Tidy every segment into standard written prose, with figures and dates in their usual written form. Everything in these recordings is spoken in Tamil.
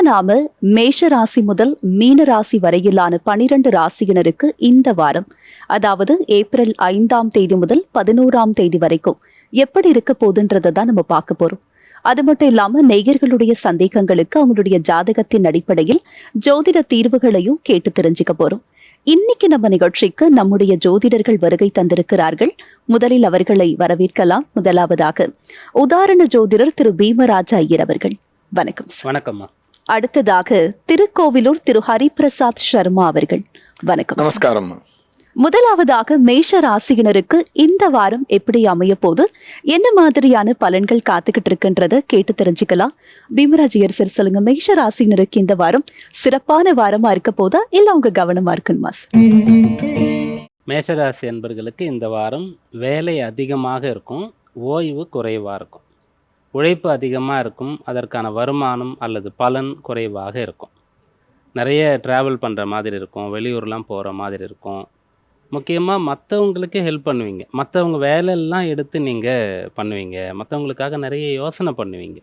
நாம மேஷ ராசி முதல் மீன ராசி வரையிலான 12 ராசியினருக்கு இந்த வாரம், அதாவது ஏப்ரல் 5ஆம் தேதி முதல் 11ஆம் தேதி வரைக்கும் எப்படி இருக்க போகுதுன்றதை தான் நம்ம பார்க்க போறோம். அது மட்டும் இல்லாம நேயர்களுடைய சந்தேகங்களுக்கு அவங்களுடைய ஜாதகத்தின் அடிப்படையில் ஜோதிட தீர்வுகளையும் கேட்டு தெரிஞ்சுக்க போறோம். இன்னைக்கு நம்ம நிகழ்ச்சிக்கு நம்முடைய ஜோதிடர்கள் வருகை தந்திருக்கிறார்கள். முதலில் அவர்களை வரவேற்கலாம். முதலாவதாக உதாரண ஜோதிடர் திரு பீமராஜா ஐயர் அவர்கள். வணக்கம். வணக்கம்மா. அடுத்ததாக திருக்கோவிலூர் திரு ஹரிபிரசாத் சர்மா அவர்கள். வணக்கம். நமஸ்காரம். முதலாவதாக மேஷ ராசியினருக்கு இந்த வாரம் எப்படி அமைய போது, என்ன மாதிரியான பலன்கள் காத்துக்கிட்டு இருக்குன்றத கேட்டு தெரிஞ்சுக்கலாம். பீமராஜியர் சார் சொல்லுங்க, மேஷ ராசியினருக்கு இந்த வாரம் சிறப்பான வாரமா இருக்க போதா இல்ல அவங்க கவனமா இருக்குமா? மேஷராசி என்பர்களுக்கு இந்த வாரம் வேலை அதிகமாக இருக்கும், ஓய்வு குறைவாக இருக்கும். உழைப்பு அதிகமாக இருக்கும், அதற்கான வருமானம் அல்லது பலன் குறைவாக இருக்கும். நிறைய ட்ராவல் பண்ணுற மாதிரி இருக்கும், வெளியூர்லாம் போகிற மாதிரி இருக்கும். முக்கியமாக மற்றவங்களுக்கு ஹெல்ப் பண்ணுவீங்க, மற்றவங்க வேலையெல்லாம் எடுத்து நீங்கள் பண்ணுவீங்க, மற்றவங்களுக்காக நிறைய யோசனை பண்ணுவீங்க.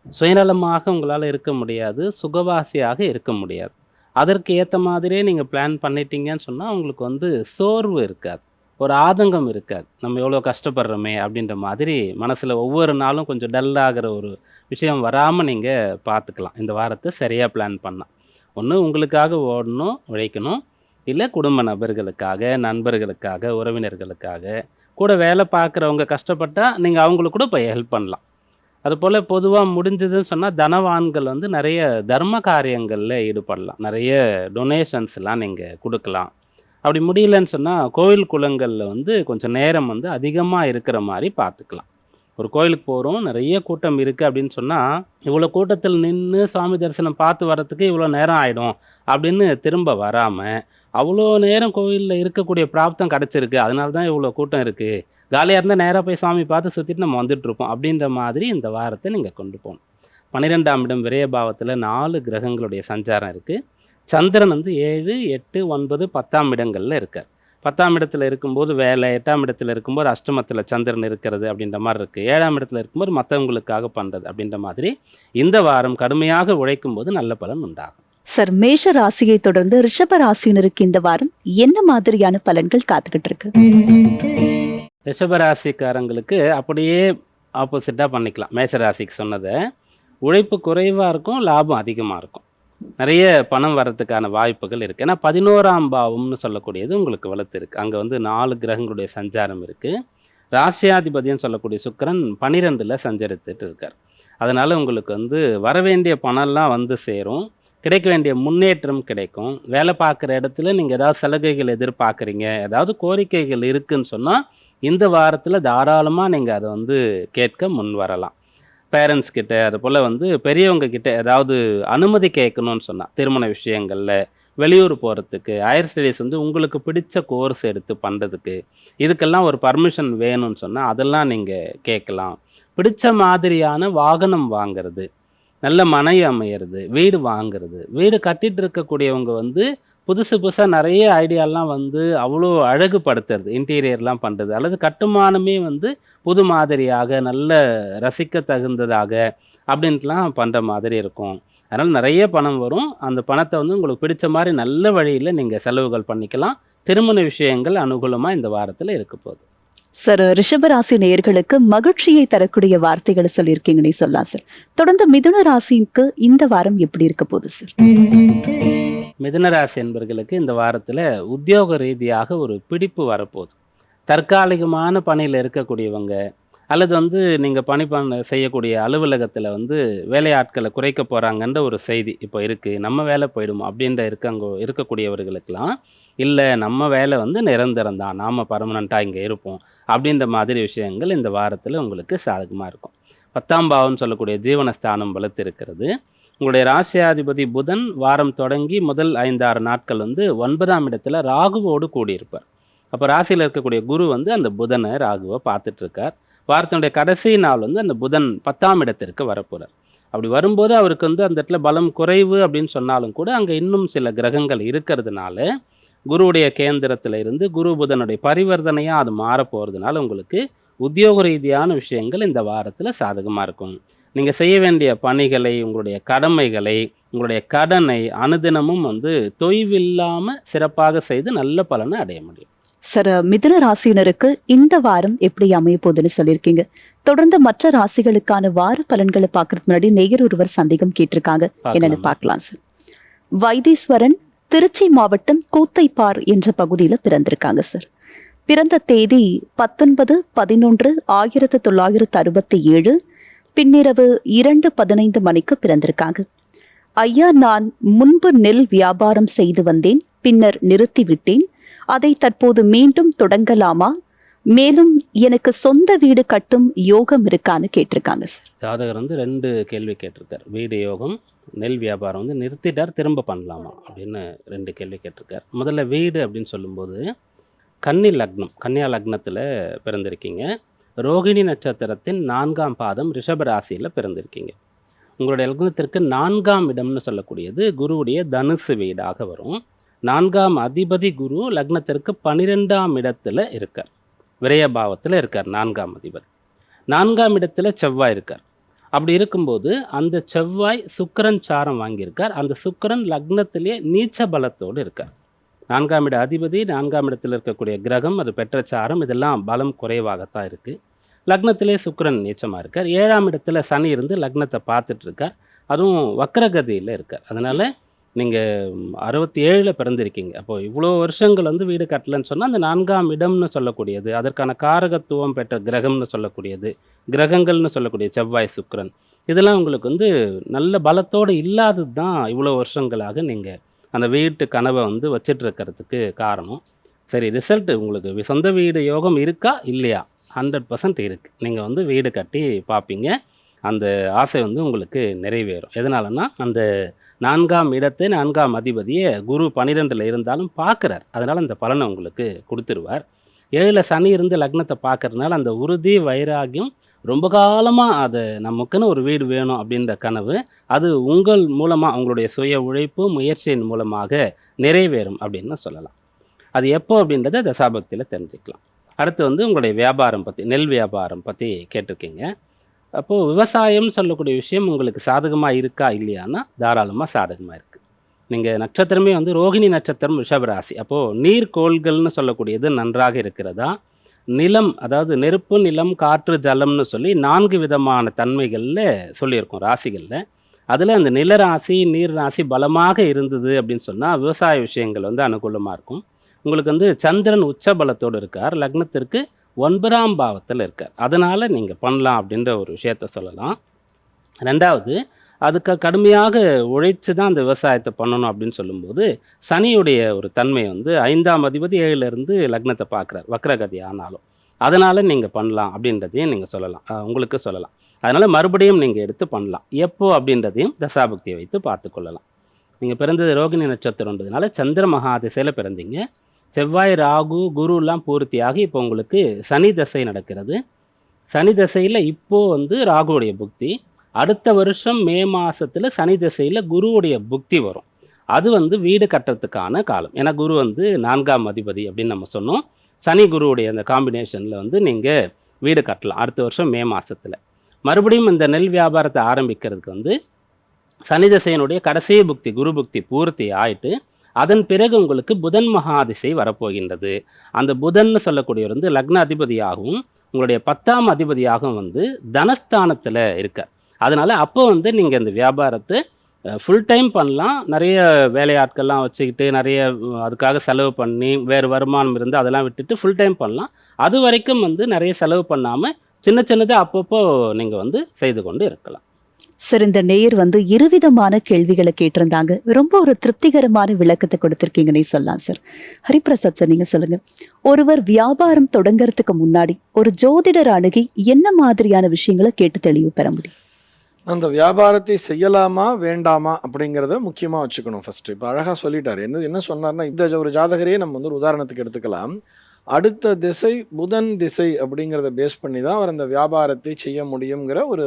சுயநலமாக உங்களால் இருக்க முடியாது, சுகவாசியாக இருக்க முடியாது. அதற்கு ஏற்ற மாதிரியே நீங்கள் பிளான் பண்ணிட்டீங்கன்னு சொன்னால் உங்களுக்கு சோர்வு இருக்காது, ஒரு ஆதங்கம் இருக்காது. நம்ம எவ்வளோ கஷ்டப்படுறோமே அப்படின்ற மாதிரி மனசில் ஒவ்வொரு நாளும் கொஞ்சம் டல்லாகிற ஒரு விஷயம் வராமல் நீங்கள் பார்த்துக்கலாம். இந்த வாரத்தை சரியாக பிளான் பண்ணால் ஒன்று உங்களுக்காக ஓடணும், உழைக்கணும், இல்லை குடும்ப நபர்களுக்காக, நண்பர்களுக்காக, உறவினர்களுக்காக, கூட வேலை பார்க்குறவங்க கஷ்டப்பட்டால் நீங்கள் அவங்களுக்கு கூட போய் ஹெல்ப் பண்ணலாம். அதுபோல் பொதுவாக முடிஞ்சதுன்னு சொன்னால் தனவான்கள் நிறைய தர்ம காரியங்களில் ஈடுபடலாம், நிறைய டொனேஷன்ஸ்லாம் நீங்கள் கொடுக்கலாம். அப்படி முடியலன்னு சொன்னால் கோவில் குளங்களில் கொஞ்சம் நேரம் அதிகமாக இருக்கிற மாதிரி பார்த்துக்கலாம். ஒரு கோயிலுக்கு போகிறோம், நிறைய கூட்டம் இருக்குது அப்படின்னு சொன்னால் இவ்வளோ கூட்டத்தில் நின்று சுவாமி தரிசனம் பார்த்து வர்றதுக்கு இவ்வளோ நேரம் ஆகிடும் அப்படின்னு திரும்ப வராமல், அவ்வளோ நேரம் கோவிலில் இருக்கக்கூடிய பிராப்தம் கிடச்சிருக்கு, அதனால தான் இவ்வளோ கூட்டம் இருக்குது, காலியாக இருந்தால் நேராக போய் சாமி பார்த்து சுற்றிட்டு நம்ம வந்துட்டுருப்போம் அப்படின்ற மாதிரி இந்த வாரத்தை நீங்கள் கொண்டு போகணும். 12ஆம் இடம் விரயபாவத்தில் 4 கிரகங்களுடைய சஞ்சாரம் இருக்குது. சந்திரன் 7, 8, 9, 10ஆம் இடங்களில் இருக்கார். 10ஆம் இடத்துல இருக்கும்போது வேலை, 8ஆம் இடத்துல இருக்கும்போது அஷ்டமத்தில் சந்திரன் இருக்கிறது அப்படின்ற மாதிரி இருக்குது. 7ஆம் இடத்துல இருக்கும்போது மற்றவங்களுக்காக பண்ணுறது அப்படின்ற மாதிரி இந்த வாரம் கடுமையாக உழைக்கும் போது நல்ல பலன் உண்டாகும். சார், மேஷ ராசியை தொடர்ந்து ரிஷப ராசியினருக்கு இந்த வாரம் என்ன மாதிரியான பலன்கள் காத்துக்கிட்டு இருக்கு? ரிஷபராசிக்காரங்களுக்கு அப்படியே ஆப்போசிட்டாக பண்ணிக்கலாம். மேஷராசிக்கு சொன்னதை, உழைப்பு குறைவாக இருக்கும், லாபம் அதிகமாக இருக்கும், நிறைய பணம் வர்றதுக்கான வாய்ப்புகள் இருக்குது. ஏன்னா 11ஆம் பாவம்னு சொல்லக்கூடியது உங்களுக்கு வளர்த்து இருக்குது. அங்கே 4 கிரகங்களுடைய சஞ்சாரம் இருக்குது. ராசியாதிபதினு சொல்லக்கூடிய சுக்கிரன் 12ல் சஞ்சரித்துட்டு இருக்கார். அதனால் உங்களுக்கு வரவேண்டிய பணம்லாம் சேரும், கிடைக்க வேண்டிய முன்னேற்றம் கிடைக்கும். வேலை பார்க்குற இடத்துல நீங்கள் ஏதாவது சலுகைகள் எதிர்பார்க்குறீங்க, ஏதாவது கோரிக்கைகள் இருக்குதுன்னு சொன்னால் இந்த வாரத்தில் தாராளமாக நீங்கள் அதை கேட்க முன் வரலாம். பேரண்ட்ஸ் கிட்ட, அது போல் பெரியவங்க கிட்ட ஏதாவது அனுமதி கேட்கணும்னு சொன்னால், திருமண விஷயங்களில், வெளியூர் போகிறதுக்கு, ஹையர் ஸ்டடீஸ் உங்களுக்கு பிடிச்ச கோர்ஸ் எடுத்து பண்ணுறதுக்கு, இதுக்கெல்லாம் ஒரு பர்மிஷன் வேணும்னு சொன்னால் அதெல்லாம் நீங்கள் கேட்கலாம். பிடிச்ச மாதிரியான வாகனம் வாங்கிறது, நல்ல மனை அமையிறது, வீடு வாங்கிறது, வீடு கட்டிகிட்டு இருக்கக்கூடியவங்க புதுசு புதுசாக நிறைய ஐடியாலாம் அவ்வளோ அழகுபடுத்துறது, இன்டீரியர்லாம் பண்ணுறது, அல்லது கட்டுமானமே புது மாதிரியாக நல்ல ரசிக்க தகுந்ததாக அப்படின்ட்டுலாம் பண்ணுற மாதிரி இருக்கும். அதனால் நிறைய பணம் வரும். அந்த பணத்தை உங்களுக்கு பிடிச்ச மாதிரி நல்ல வழியில் நீங்கள் செலவுகள் பண்ணிக்கலாம். திருமண விஷயங்கள் அனுகூலமாக இந்த வாரத்தில் இருக்க போகுது. சார், ரிஷபராசி நேயர்களுக்கு மகிழ்ச்சியை தரக்கூடிய வார்த்தைகளை சொல்லியிருக்கீங்கன்னு சொல்லலாம் சார். தொடர்ந்து மிதுன ராசிக்கு இந்த வாரம் எப்படி இருக்க போகுது சார்? மிதுனராசி என்பர்களுக்கு இந்த வாரத்தில் உத்தியோக ரீதியாக ஒரு பிடிப்பு வரப்போகுது. தற்காலிகமான பணியில் இருக்கக்கூடியவங்க, அல்லது நீங்கள் பணி செய்யக்கூடிய அலுவலகத்தில் வேலையாட்களை குறைக்க போகிறாங்கன்ற ஒரு செய்தி இப்போ இருக்குது. நம்ம வேலை போயிடுமோ அப்படின்ற இருக்கக்கூடியவர்களுக்கெல்லாம், இல்லை நம்ம வேலை நிரந்தரம் தான், நாம் பர்மனண்ட்டாக இங்கே இருப்போம் அப்படின்ற மாதிரி விஷயங்கள் இந்த வாரத்தில் உங்களுக்கு சாதகமாக இருக்கும். 10ஆம் பாவம்னு சொல்லக்கூடிய ஜீவனஸ்தானம் வலுத்து இருக்கிறது. உங்களுடைய ராசியாதிபதி புதன் வாரம் தொடங்கி முதல் 5-6 நாட்கள் 9ஆம் இடத்துல ராகுவோடு கூடியிருப்பார். அப்போ ராசியில் இருக்கக்கூடிய குரு அந்த புதனை ராகுவை பார்த்துட்ருக்கார். வாரத்தினுடைய கடைசி நாள் அந்த புதன் 10ஆம் இடத்திற்கு வரப்போகிறார். அப்படி வரும்போது அவருக்கு அந்த இடத்துல பலம் குறைவு அப்படின்னு சொன்னாலும் கூட அங்கே இன்னும் சில கிரகங்கள் இருக்கிறதுனால, குருவுடைய கேந்திரத்தில் இருந்து குரு புதனுடைய பரிவர்த்தனையாக அது மாற போகிறதுனால உங்களுக்கு உத்தியோக ரீதியான விஷயங்கள் இந்த வாரத்தில் சாதகமாக இருக்கும். நீங்கள் செய்ய வேண்டிய பணிகளை, உங்களுடைய கடமைகளை உங்களுடைய கடனை அனுதினமும் வந்து தொய்வில்லாமல் சிறப்பாக செய்து நல்ல பலனை அடைய முடியும். சார், மிதுன ராசியினருக்கு இந்த வாரம் எப்படி அமைய போகுதுன்னு சொல்லியிருக்கீங்க. தொடர்ந்து மற்ற ராசிகளுக்கான வார பலன்களை பார்க்கறதுக்கு முன்னாடி நேயர் ஒருவர் சந்தேகம் கேட்டிருக்காங்க. என்னன்னு பார்க்கலாம் சார். வைத்தீஸ்வரன் திருச்சி மாவட்டம் கூத்தைப்பார் என்ற பகுதியில பிறந்திருக்காங்க சார். பிறந்த தேதி 19/11/1967 பின்னிரவு 2:15 மணிக்கு பிறந்திருக்காங்க. ஐயா, நான் முன்பு நெல் வியாபாரம் செய்து வந்தேன், பின்னர் நிறுத்திவிட்டேன். அதை தற்போது மீண்டும் தொடங்கலாமா? மேலும் எனக்கு சொந்த வீடு கட்டும் யோகம் இருக்கான்னு கேட்டிருக்காங்க சார். ஜாதகர் வந்து 2 கேள்வி கேட்டிருக்கார். வீடு யோகம், நெல் வியாபாரம் வந்து நிறுத்திட்டார், திரும்ப பண்ணலாமா அப்படின்னு 2 கேள்வி கேட்டிருக்கார். முதல்ல வீடு அப்படின்னு சொல்லும்போது கன்னி லக்னம், கன்னியா லக்னத்தில் பிறந்திருக்கீங்க. ரோகிணி நட்சத்திரத்தின் 4ஆம் பாதம் ரிஷப ராசியில் பிறந்திருக்கீங்க. உங்களுடைய லக்னத்திற்கு 4ஆம் இடம்னு சொல்லக்கூடியது குருவுடைய தனுசு வீடாக வரும். 4ஆம் அதிபதி குரு லக்னத்திற்கு 12ஆம் இடத்துல இருக்கார், விரயபாவத்தில் இருக்கார். 4ஆம் அதிபதி 4ஆம் இடத்துல செவ்வாய் இருக்கார். அப்படி இருக்கும்போது அந்த செவ்வாய் சுக்கிரன் சாரம் வாங்கியிருக்கார். அந்த சுக்கிரன் லக்னத்திலே நீச்ச பலத்தோடு இருக்கார். 4ஆம் இட அதிபதி, 4ஆம் இடத்தில் இருக்கக்கூடிய கிரகம், அது பெற்ற சாரம், இதெல்லாம் பலம் குறைவாகத்தான் இருக்குது. லக்னத்திலே சுக்கிரன் நீச்சமாக இருக்கார். 7ஆம் இடத்துல சனி இருந்து லக்னத்தை பார்த்துட்டு இருக்கார், அதுவும் வக்ரகதியில் இருக்கார். அதனால் நீங்கள் 67 பிறந்திருக்கீங்க. அப்போது இவ்வளோ வருஷங்கள் வந்து வீடு கட்டலைன்னு சொன்னால் அந்த 4ஆம் இடம்னு சொல்லக்கூடியது, அதற்கான காரகத்துவம் பெற்ற கிரகம்னு சொல்லக்கூடியது, கிரகங்கள்னு சொல்லக்கூடிய செவ்வாய் சுக்கிரன், இதெல்லாம் உங்களுக்கு வந்து நல்ல பலத்தோடு இல்லாதது தான் இவ்வளோ வருஷங்களாக நீங்கள் அந்த வீட்டு கனவை வந்து வச்சிட்டு இருக்கிறதுக்கு காரணம். சரி, ரிசல்ட் உங்களுக்கு சொந்த வீடு யோகம் இருக்கா இல்லையா? 100% இருக்குது. நீங்கள் வந்து வீடு கட்டி பார்ப்பீங்க, அந்த ஆசை வந்து உங்களுக்கு நிறைவேறும். எதனாலன்னா அந்த 4ஆம் இடத்தை 4ஆம் அதிபதியை குரு 12ல் இருந்தாலும் பார்க்குறார். அதனால் அந்த பலனை உங்களுக்கு கொடுத்துருவார். 7ல் சனி இருந்து லக்னத்தை பார்க்கறதுனால அந்த உறுதி, வைராகியம், ரொம்ப காலமாக அது நமக்குன்னு ஒரு வீடு வேணும் அப்படின்ற கனவு, அது உங்கள் மூலமாக, உங்களுடைய சுய உழைப்பு முயற்சியின் மூலமாக நிறைவேறும் அப்படின்னு சொல்லலாம். அது எப்போ அப்படின்றத தசாபக்தியில் தெரிஞ்சுக்கலாம். அடுத்து வந்து உங்களுடைய வியாபாரம் பற்றி, நெல் வியாபாரம் பற்றி கேட்டிருக்கீங்க. அப்போது விவசாயம்னு சொல்லக்கூடிய விஷயம் உங்களுக்கு சாதகமாக இருக்கா இல்லையான்னா தாராளமாக சாதகமாக இருக்குது. நீங்கள் நட்சத்திரமே வந்து ரோகிணி நட்சத்திரம், ரிஷபராசி. அப்போது நீர்க்கோள்கள்னு சொல்லக்கூடியது நன்றாக இருக்கிறதா? நிலம், அதாவது நெருப்பு, நிலம், காற்று, ஜலம்னு சொல்லி 4 விதமான தன்மைகளில் சொல்லியிருக்கோம் ராசிகளில். அதில் அந்த நில ராசி, நீர் ராசி பலமாக இருந்தது அப்படின்னு சொன்னால் விவசாய விஷயங்கள் வந்து அனுகூலமாக இருக்கும். உங்களுக்கு வந்து சந்திரன் உச்ச பலத்தோடு இருக்கார், லக்னத்திற்கு 9ஆம் பாவத்தில் இருக்கார். அதனால் நீங்கள் பண்ணலாம் அப்படின்ற ஒரு விஷயத்த சொல்லலாம். 2வது, அதுக்கு கடுமையாக உழைச்சி தான் அந்த விவசாயத்தை பண்ணணும் அப்படின்னு சொல்லும்போது சனியுடைய ஒரு தன்மை வந்து 5ஆம் அதிபதி 7லேருந்து லக்னத்தை பார்க்குறார், வக்ரகதி ஆனாலும். அதனால் நீங்கள் பண்ணலாம் அப்படின்றதையும் நீங்கள் சொல்லலாம், உங்களுக்கு சொல்லலாம். அதனால் மறுபடியும் நீங்கள் எடுத்து பண்ணலாம். எப்போ அப்படின்றதையும் தசாபக்தியை வைத்து பார்த்து கொள்ளலாம். நீங்கள் பிறந்தது ரோகிணி நட்சத்திரன்றதுனால சந்திர மகாதிசையில் பிறந்தீங்க. செவ்வாய், ராகு, குருலாம் பூர்த்தியாகி இப்போ உங்களுக்கு சனி தசை நடக்கிறது. சனி தசையில் இப்போது வந்து ராகுவுடைய புக்தி, அடுத்த வருஷம் மே மாதத்தில் சனி தசையில் குருவுடைய புக்தி வரும். அது வந்து வீடு கட்டுறதுக்கான காலம். ஏன்னா குரு வந்து 4ஆம் அதிபதி அப்படின்னு நம்ம சொன்னோம். சனி குருவுடைய அந்த காம்பினேஷனில் வந்து நீங்கள் வீடு கட்டலாம் அடுத்த வருஷம் மே மாதத்தில். மறுபடியும் இந்த நெல் வியாபாரத்தை ஆரம்பிக்கிறதுக்கு வந்து சனி தசையினுடைய கடைசி புக்தி, குரு புக்தி பூர்த்தி ஆயிட்டு அதன் பிறகு உங்களுக்கு புதன் மகாதிசை வரப்போகின்றது. அந்த புதன்னு சொல்லக்கூடியவர் வந்து லக்ன அதிபதியாகவும் உங்களுடைய 10ஆம் அதிபதியாகவும் வந்து தனஸ்தானத்தில் இருக்கார். அதனால் அப்போ வந்து நீங்கள் இந்த வியாபாரத்தை ஃபுல் டைம் பண்ணலாம். நிறைய வேலையாட்கள்லாம் வச்சுக்கிட்டு நிறைய அதுக்காக செலவு பண்ணி வேறு வருமானம் இருந்து அதெல்லாம் விட்டுட்டு ஃபுல் டைம் பண்ணலாம். அது வரைக்கும் வந்து நிறைய செலவு பண்ணாமல் சின்ன சின்னதாக அப்பப்போ நீங்கள் வந்து செய்து கொண்டு இருக்கலாம். சார், இந்த நேயர் வந்து இருவிதமான கேள்விகளை கேட்டிருந்தாங்க. ரொம்ப ஒரு திருப்திகரமான விளக்கத்தை கொடுத்திருக்கீங்கன்னே சொல்லலாம் சார். ஹரிபிரசாத் சார், நீங்க சொல்லுங்க, ஒருவர் வியாபாரம் தொடங்கறதுக்கு முன்னாடி ஒரு ஜோதிடர் அணுகி என்ன மாதிரியான விஷயங்களை கேட்டு தெளிவு பெற முடியும்? அந்த வியாபாரத்தை செய்யலாமா வேண்டாமா அப்படிங்கிறத முக்கியமாக வச்சுக்கணும். ஃபஸ்ட்டு இப்போ அழகாக சொல்லிட்டார். என்ன சொன்னார்னா, இந்த ஒரு ஜாதகரையே நம்ம வந்து ஒரு உதாரணத்துக்கு எடுத்துக்கலாம். அடுத்த திசை புதன் திசை அப்படிங்கிறத பேஸ் பண்ணி தான் அவர் அந்த வியாபாரத்தை செய்ய முடியுங்கிற ஒரு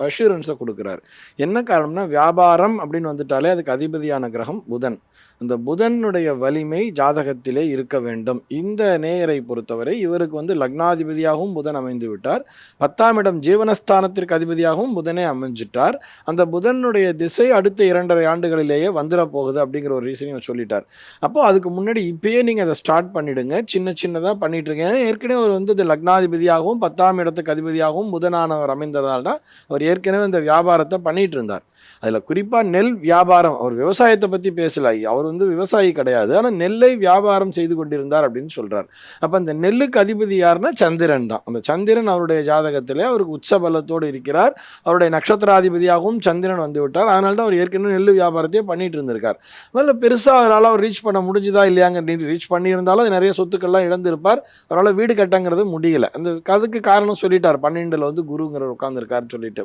அஷூரன்ஸை கொடுக்குறாரு. என்ன காரணம்னா, வியாபாரம் அப்படின்னு வந்துட்டாலே அதுக்கு அதிபதியான கிரகம் புதன். அந்த புதனுடைய வலிமை ஜாதகத்திலே இருக்க வேண்டும். இந்த நேயரை பொறுத்தவரை இவருக்கு வந்து லக்னாதிபதியாகவும் புதன் அமைந்து விட்டார். 10ஆம் இடம் ஜீவனஸ்தானத்திற்கு அதிபதியாகவும் புதனே அமைஞ்சிட்டார். அந்த புதனுடைய திசை அடுத்த 2.5 ஆண்டுகளிலேயே வந்துட போகுது அப்படிங்கிற ஒரு ரீசனையும் சொல்லிட்டார். அப்போ அதுக்கு முன்னாடி இப்பயே நீங்கள் அதை ஸ்டார்ட் பண்ணிடுங்க. சின்ன சின்னதாக பண்ணிட்டு இருக்கீங்க. ஏற்கனவே அவர் வந்து இது லக்னாதிபதியாகவும் 10ஆம் இடத்துக்கு அதிபதியாகவும் புதனானவர் அமைந்ததால் தான் அவர் ஏற்கனவே இந்த வியாபாரத்தை பண்ணிட்டு இருந்தார். அதில் குறிப்பாக நெல் வியாபாரம், அவர் விவசாயத்தை பற்றி பேசல, அவர் வந்து விவசாயி கிடையாது, ஆனால் நெல்லை வியாபாரம் செய்து கொண்டிருந்தார் அப்படின்னு சொல்கிறார். அப்போ அந்த நெல்லுக்கு அதிபதி யாருன்னா சந்திரன் தான். அந்த சந்திரன் அவருடைய ஜாதகத்திலே அவருக்கு உச்சபலத்தோடு இருக்கிறார். அவருடைய நட்சத்திராதிபதியாகவும் சந்திரன் வந்து விட்டார். அதனால தான் அவர் ஏற்கனவே நெல் வியாபாரத்தையே பண்ணிட்டு இருந்திருக்கார். அதனால் பெருசாக அவரால் அவர் ரீச் பண்ண முடிஞ்சுதா இல்லையாங்க, ரீச் பண்ணியிருந்தாலும் நிறைய சொத்துக்கள்லாம் இழந்திருப்பார். அவரால் வீடு கட்டங்கிறது முடியல. அதுக்கு காரணம் சொல்லிட்டார், 12ல் வந்து குருங்கிறவர் உட்கார்ந்துருக்காருன்னு சொல்லிட்டு.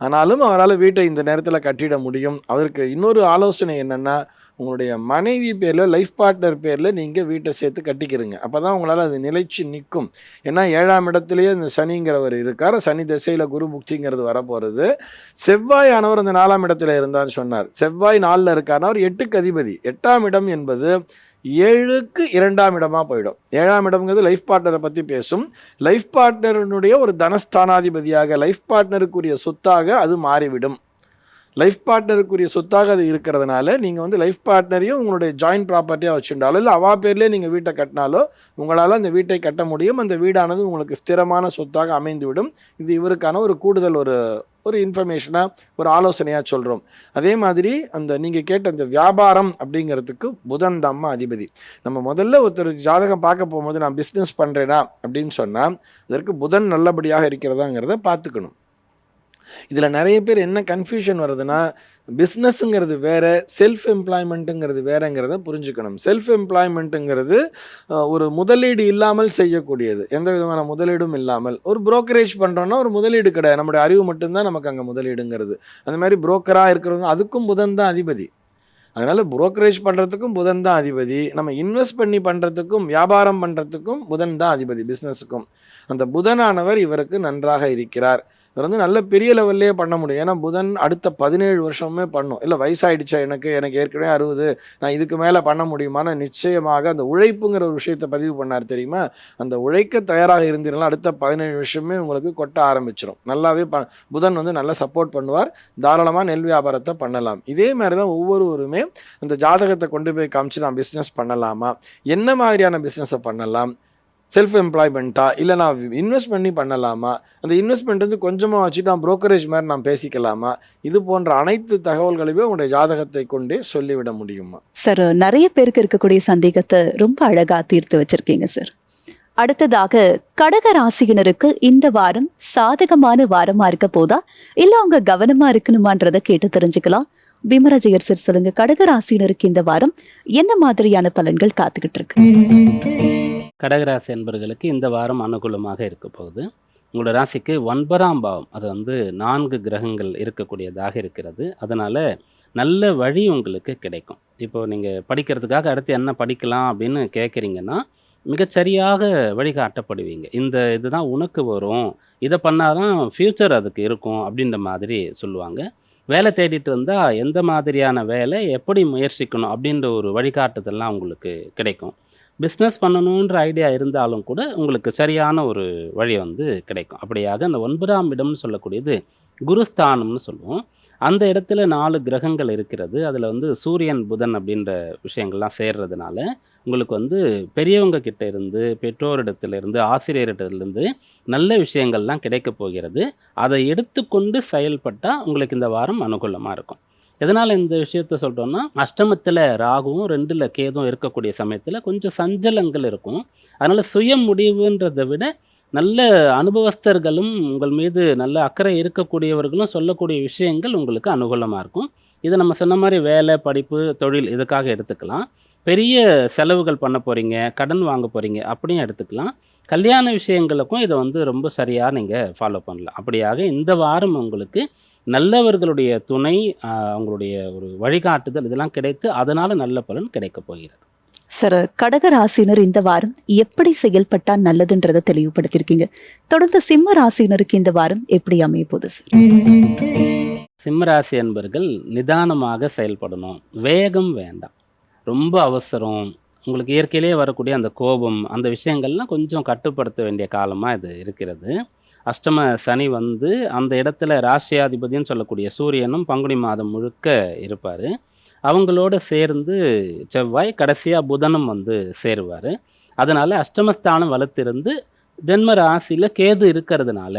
ஆனாலும் அவரால் வீட்டை இந்த நேரத்தில் கட்டிட முடியும். அவருக்கு இன்னொரு ஆலோசனை என்னென்னா, உங்களுடைய மனைவி பேரில், லைஃப் பார்ட்னர் பேரில் நீங்கள் வீட்டை சேர்த்து கட்டிக்கிறீங்க. அப்போ தான் உங்களால் அது நிலைச்சு நிற்கும். ஏன்னா 7ஆம் இடத்துலையே இந்த சனிங்கிறவர் இருக்கார். சனி திசையில் குரு புக்திங்கிறது வரப்போகிறது. செவ்வாயானவர் அந்த 4ஆம் இடத்துல இருந்தான்னு சொன்னார். செவ்வாய் 4ல் இருக்காருன்னா அவர் 8க்கு அதிபதி. 8ஆம் இடம் என்பது 7க்கு 2ஆம் இடமாக போயிடும். 7ஆம் இடம்ங்கிறது லைஃப் பார்ட்னரை பற்றி பேசும். லைஃப் பார்ட்னருடைய ஒரு தனஸ்தானாதிபதியாக, லைஃப் பார்ட்னருக்குரிய சொத்தாக அது மாறிவிடும். லைஃப் பார்ட்னருக்குரிய சொத்தாக அது இருக்கிறதுனால நீங்கள் வந்து லைஃப் பார்ட்னரையும் உங்களுடைய ஜாயின்ட் ப்ராப்பர்ட்டியாக வச்சுருந்தாலோ இல்லை அவா பேர்லேயே நீங்கள் வீட்டை கட்டினாலோ உங்களால் அந்த வீட்டை கட்ட முடியும். அந்த வீடானது உங்களுக்கு ஸ்திரமான சொத்தாக அமைந்துவிடும். இது இவருக்கான ஒரு கூடுதல் ஒரு இன்ஃபர்மேஷனாக, ஒரு ஆலோசனையாக சொல்கிறோம். அதே மாதிரி அந்த நீங்கள் கேட்ட அந்த வியாபாரம் அப்படிங்கிறதுக்கு புதன் தாம்மா அதிபதி. நம்ம முதல்ல ஒருத்தர் ஜாதகம் பார்க்க போகும்போது நான் பிஸ்னஸ் பண்ணுறேனா அப்படின்னு சொன்னால் அதற்கு புதன் நல்லபடியாக இருக்கிறதாங்கிறத பார்த்துக்கணும். இதில் நிறைய பேர் என்ன கன்ஃபியூஷன் வருதுன்னா, பிஸ்னஸ்ஸுங்கிறது வேறு, செல்ஃப் எம்ப்ளாய்மெண்ட்டுங்கிறது வேறுங்கிறத புரிஞ்சுக்கணும். செல்ஃப் எம்ப்ளாய்மெண்ட்டுங்கிறது ஒரு முதலீடு இல்லாமல் செய்யக்கூடியது. எந்த விதமான முதலீடும் இல்லாமல் ஒரு புரோக்கரேஜ் பண்ணுறோன்னா ஒரு முதலீடு கிடையாது, நம்முடைய அறிவு மட்டும்தான் நமக்கு அங்கே முதலீடுங்கிறது. அந்த மாதிரி புரோக்கராக இருக்கிறவங்க அதுக்கும் புதன் தான் அதிபதி. அதனால் புரோக்கரேஜ் பண்ணுறதுக்கும் புதன் தான் அதிபதி. நம்ம இன்வெஸ்ட் பண்ணி பண்ணுறதுக்கும் வியாபாரம் பண்ணுறதுக்கும் புதன் தான் அதிபதி, பிஸ்னஸுக்கும். அந்த புதனானவர் இவருக்கு நன்றாக இருக்கிறார். இவர் வந்து நல்ல பெரிய லெவல்லே பண்ண முடியும். ஏன்னா புதன் அடுத்த 17 வருஷமே பண்ணும். இல்லை வயசாகிடுச்சா எனக்கு ஏற்கனவே 60, நான் இதுக்கு மேலே பண்ண முடியுமானா நிச்சயமாக அந்த உழைப்புங்கிற ஒரு விஷயத்தை பதிவு பண்ணார் தெரியுமா. அந்த உழைக்க தயாராக இருந்தீங்கன்னா அடுத்த 17 வருஷமே உங்களுக்கு கொட்ட ஆரம்பிச்சிடும். நல்லாவே புதன் வந்து நல்லா சப்போர்ட் பண்ணுவார். தாராளமாக நெல் வியாபாரத்தை பண்ணலாம். இதே மாதிரி தான் ஒவ்வொருவருமே அந்த ஜாதகத்தை கொண்டு போய் காமிச்சு நான் பிஸ்னஸ் பண்ணலாமா, என்ன மாதிரியான பிஸ்னஸை பண்ணலாம், செல்ஃப் எம்ப்ளாய்மெண்ட்டா இல்லை நான் இன்வெஸ்ட் பண்ணி பண்ணலாமா, அந்த இன்வெஸ்ட்மெண்ட் வந்து கொஞ்சமாக வச்சுட்டு நான் புரோக்கரேஜ் மாதிரி நான் பேசிக்கலாமா, இது போன்ற அனைத்து தகவல்களையுமே உங்களுடைய ஜாதகத்தை கொண்டே சொல்லிவிட முடியுமா. சார், நிறைய பேருக்கு இருக்கக்கூடிய சந்தேகத்தை ரொம்ப அழகா தீர்த்து வச்சிருக்கீங்க சார். அடுத்ததாக கடக ராசியினருக்கு இந்த வாரம் சாதகமான வாரமா இருக்க போதா இல்ல அவங்க கவனமா இருக்கணுமான்றதை கேட்டு தெரிஞ்சுக்கலாம். பீமராஜயர் சார் சொல்லுங்க, கடக ராசியினருக்கு இந்த வாரம் என்ன மாதிரியான பலன்கள் காத்துக்கிட்டு இருக்கு? கடகராசி என்பவர்களுக்கு இந்த வாரம் அனுகூலமாக இருக்க போகுது. உங்களோட ராசிக்கு 9ஆம் பாவம், அது வந்து 4 கிரகங்கள் இருக்கக்கூடியதாக இருக்கிறது. அதனால் நல்ல வழி உங்களுக்கு கிடைக்கும். இப்போது நீங்கள் படிக்கிறதுக்காக அடுத்து என்ன படிக்கலாம் அப்படின்னு கேட்குறீங்கன்னா மிகச்சரியாக வழிகாட்டப்படுவீங்க. இதுதான் உனக்கு வரும், இதை பண்ணால் தான் ஃப்யூச்சர் அதுக்கு இருக்கும் அப்படின்ற மாதிரி சொல்லுவாங்க. வேலை தேடிட்டு இருந்தால் எந்த மாதிரியான வேலை, எப்படி முயற்சிக்கணும் அப்படின்ற ஒரு வழிகாட்டுதல்லாம் உங்களுக்கு கிடைக்கும். பிஸ்னஸ் பண்ணணுன்ற ஐடியா இருந்தாலும் கூட உங்களுக்கு சரியான ஒரு வழி வந்து கிடைக்கும். அப்படியாக அந்த 9ஆம் இடம்னு சொல்லக்கூடியது குருஸ்தானம்னு சொல்லுவோம். அந்த இடத்துல 4 கிரகங்கள் இருக்கிறது. அதில் வந்து சூரியன் புதன் அப்படின்ற விஷயங்கள்லாம் சேர்றதுனால உங்களுக்கு வந்து பெரியவங்க கிட்ட இருந்து, பெற்றோரிடத்திலிருந்து, ஆசிரியரிடத்திலிருந்து நல்ல விஷயங்கள்லாம் கிடைக்க போகிறது. அதை எடுத்துக்கொண்டு செயல்பட்டால் உங்களுக்கு இந்த வாரம் அனுகூலமாக இருக்கும். எதனால் இந்த விஷயத்த சொல்கிறோன்னா, அஷ்டமத்தில் ராகுவும் 2ல் கேதுவும் இருக்கக்கூடிய சமயத்தில் கொஞ்சம் சஞ்சலங்கள் இருக்கும். அதனால் சுய முடிவுன்றதை விட நல்ல அனுபவஸ்தர்களும் உங்கள் மீது நல்ல அக்கறை இருக்கக்கூடியவர்களும் சொல்லக்கூடிய விஷயங்கள் உங்களுக்கு அனுகூலமாக இருக்கும். இதை நம்ம சொன்ன மாதிரி வேலை, படிப்பு, தொழில் இதுக்காக எடுத்துக்கலாம். பெரிய செலவுகள் பண்ண போகிறீங்க, கடன் வாங்க போகிறீங்க அப்படியும் எடுத்துக்கலாம். கல்யாண விஷயங்களுக்கும் இதை வந்து ரொம்ப சரியாக நீங்கள் ஃபாலோ பண்ணலாம். அப்படியாக இந்த வாரம் உங்களுக்கு நல்லவர்களுடைய துணை, அவங்களுடைய ஒரு வழிகாட்டுதல் இதெல்லாம் கிடைத்து அதனால் நல்ல பலன் கிடைக்க போகிறது. சார், கடக ராசினர் இந்த வாரம் எப்படி செயல்பட்டா நல்லதுன்றதை தெளிவுபடுத்தியிருக்கீங்க. தொடர்ந்து சிம்ம ராசினருக்கு இந்த வாரம் எப்படி அமைய போகுது சார்? சிம்மராசி என்பர்கள் நிதானமாக செயல்படணும். வேகம் வேண்டாம். ரொம்ப அவசரம், உங்களுக்கு இயற்கையிலேயே வரக்கூடிய அந்த கோபம், அந்த விஷயங்கள்லாம் கொஞ்சம் கட்டுப்படுத்த வேண்டிய காலமாக இது இருக்கிறது. அஷ்டம சனி வந்து அந்த இடத்துல ராசியாதிபதின்னு சொல்லக்கூடிய சூரியனும் பங்குனி மாதம் முழுக்க இருப்பார். அவங்களோட சேர்ந்து செவ்வாய், கடைசியாக புதனும் வந்து சேருவார். அதனால் அஷ்டமஸ்தானம் வலுத்திருந்து ஜென்ம ராசியில் கேது இருக்கிறதுனால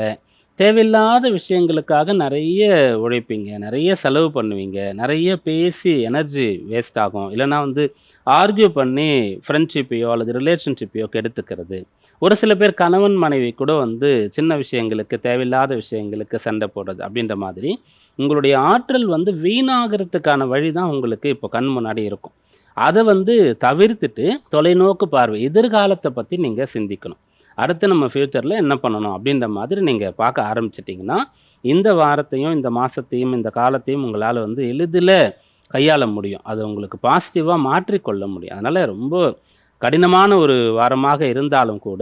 தேவையில்லாத விஷயங்களுக்காக நிறைய உழைப்பீங்க, நிறைய செலவு பண்ணுவீங்க, நிறைய பேசி எனர்ஜி வேஸ்ட் ஆகும். இல்லைனா வந்து ஆர்கியூ பண்ணி ஃப்ரெண்ட்ஷிப்பையோ அல்லது ரிலேஷன்ஷிப்பையோ கெடுத்துக்கிறது. ஒரு சில பேர் கணவன் மனைவி கூட வந்து சின்ன விஷயங்களுக்கு, தேவையில்லாத விஷயங்களுக்கு சண்டை போடுறது அப்படின்ற மாதிரி உங்களுடைய ஆற்றல் வந்து வீணாகிறதுக்கான வழி தான் உங்களுக்கு இப்போ கண் முன்னாடி இருக்கும். அதை வந்து தவிர்த்துட்டு தொலைநோக்கு பார்வை, எதிர்காலத்தை பற்றி நீங்கள் சிந்திக்கணும். அடுத்து நம்ம ஃப்யூச்சரில் என்ன பண்ணணும் அப்படின்ற மாதிரி நீங்கள் பார்க்க ஆரம்பிச்சிட்டிங்கன்னா இந்த வாரத்தையும் இந்த மாதத்தையும் இந்த காலத்தையும் உங்களால் வந்து எளிதில் கையாள முடியும். அது உங்களுக்கு பாசிட்டிவாக மாற்றிக்கொள்ள முடியும். அதனால் ரொம்ப கடினமான ஒரு வாரமாக இருந்தாலும் கூட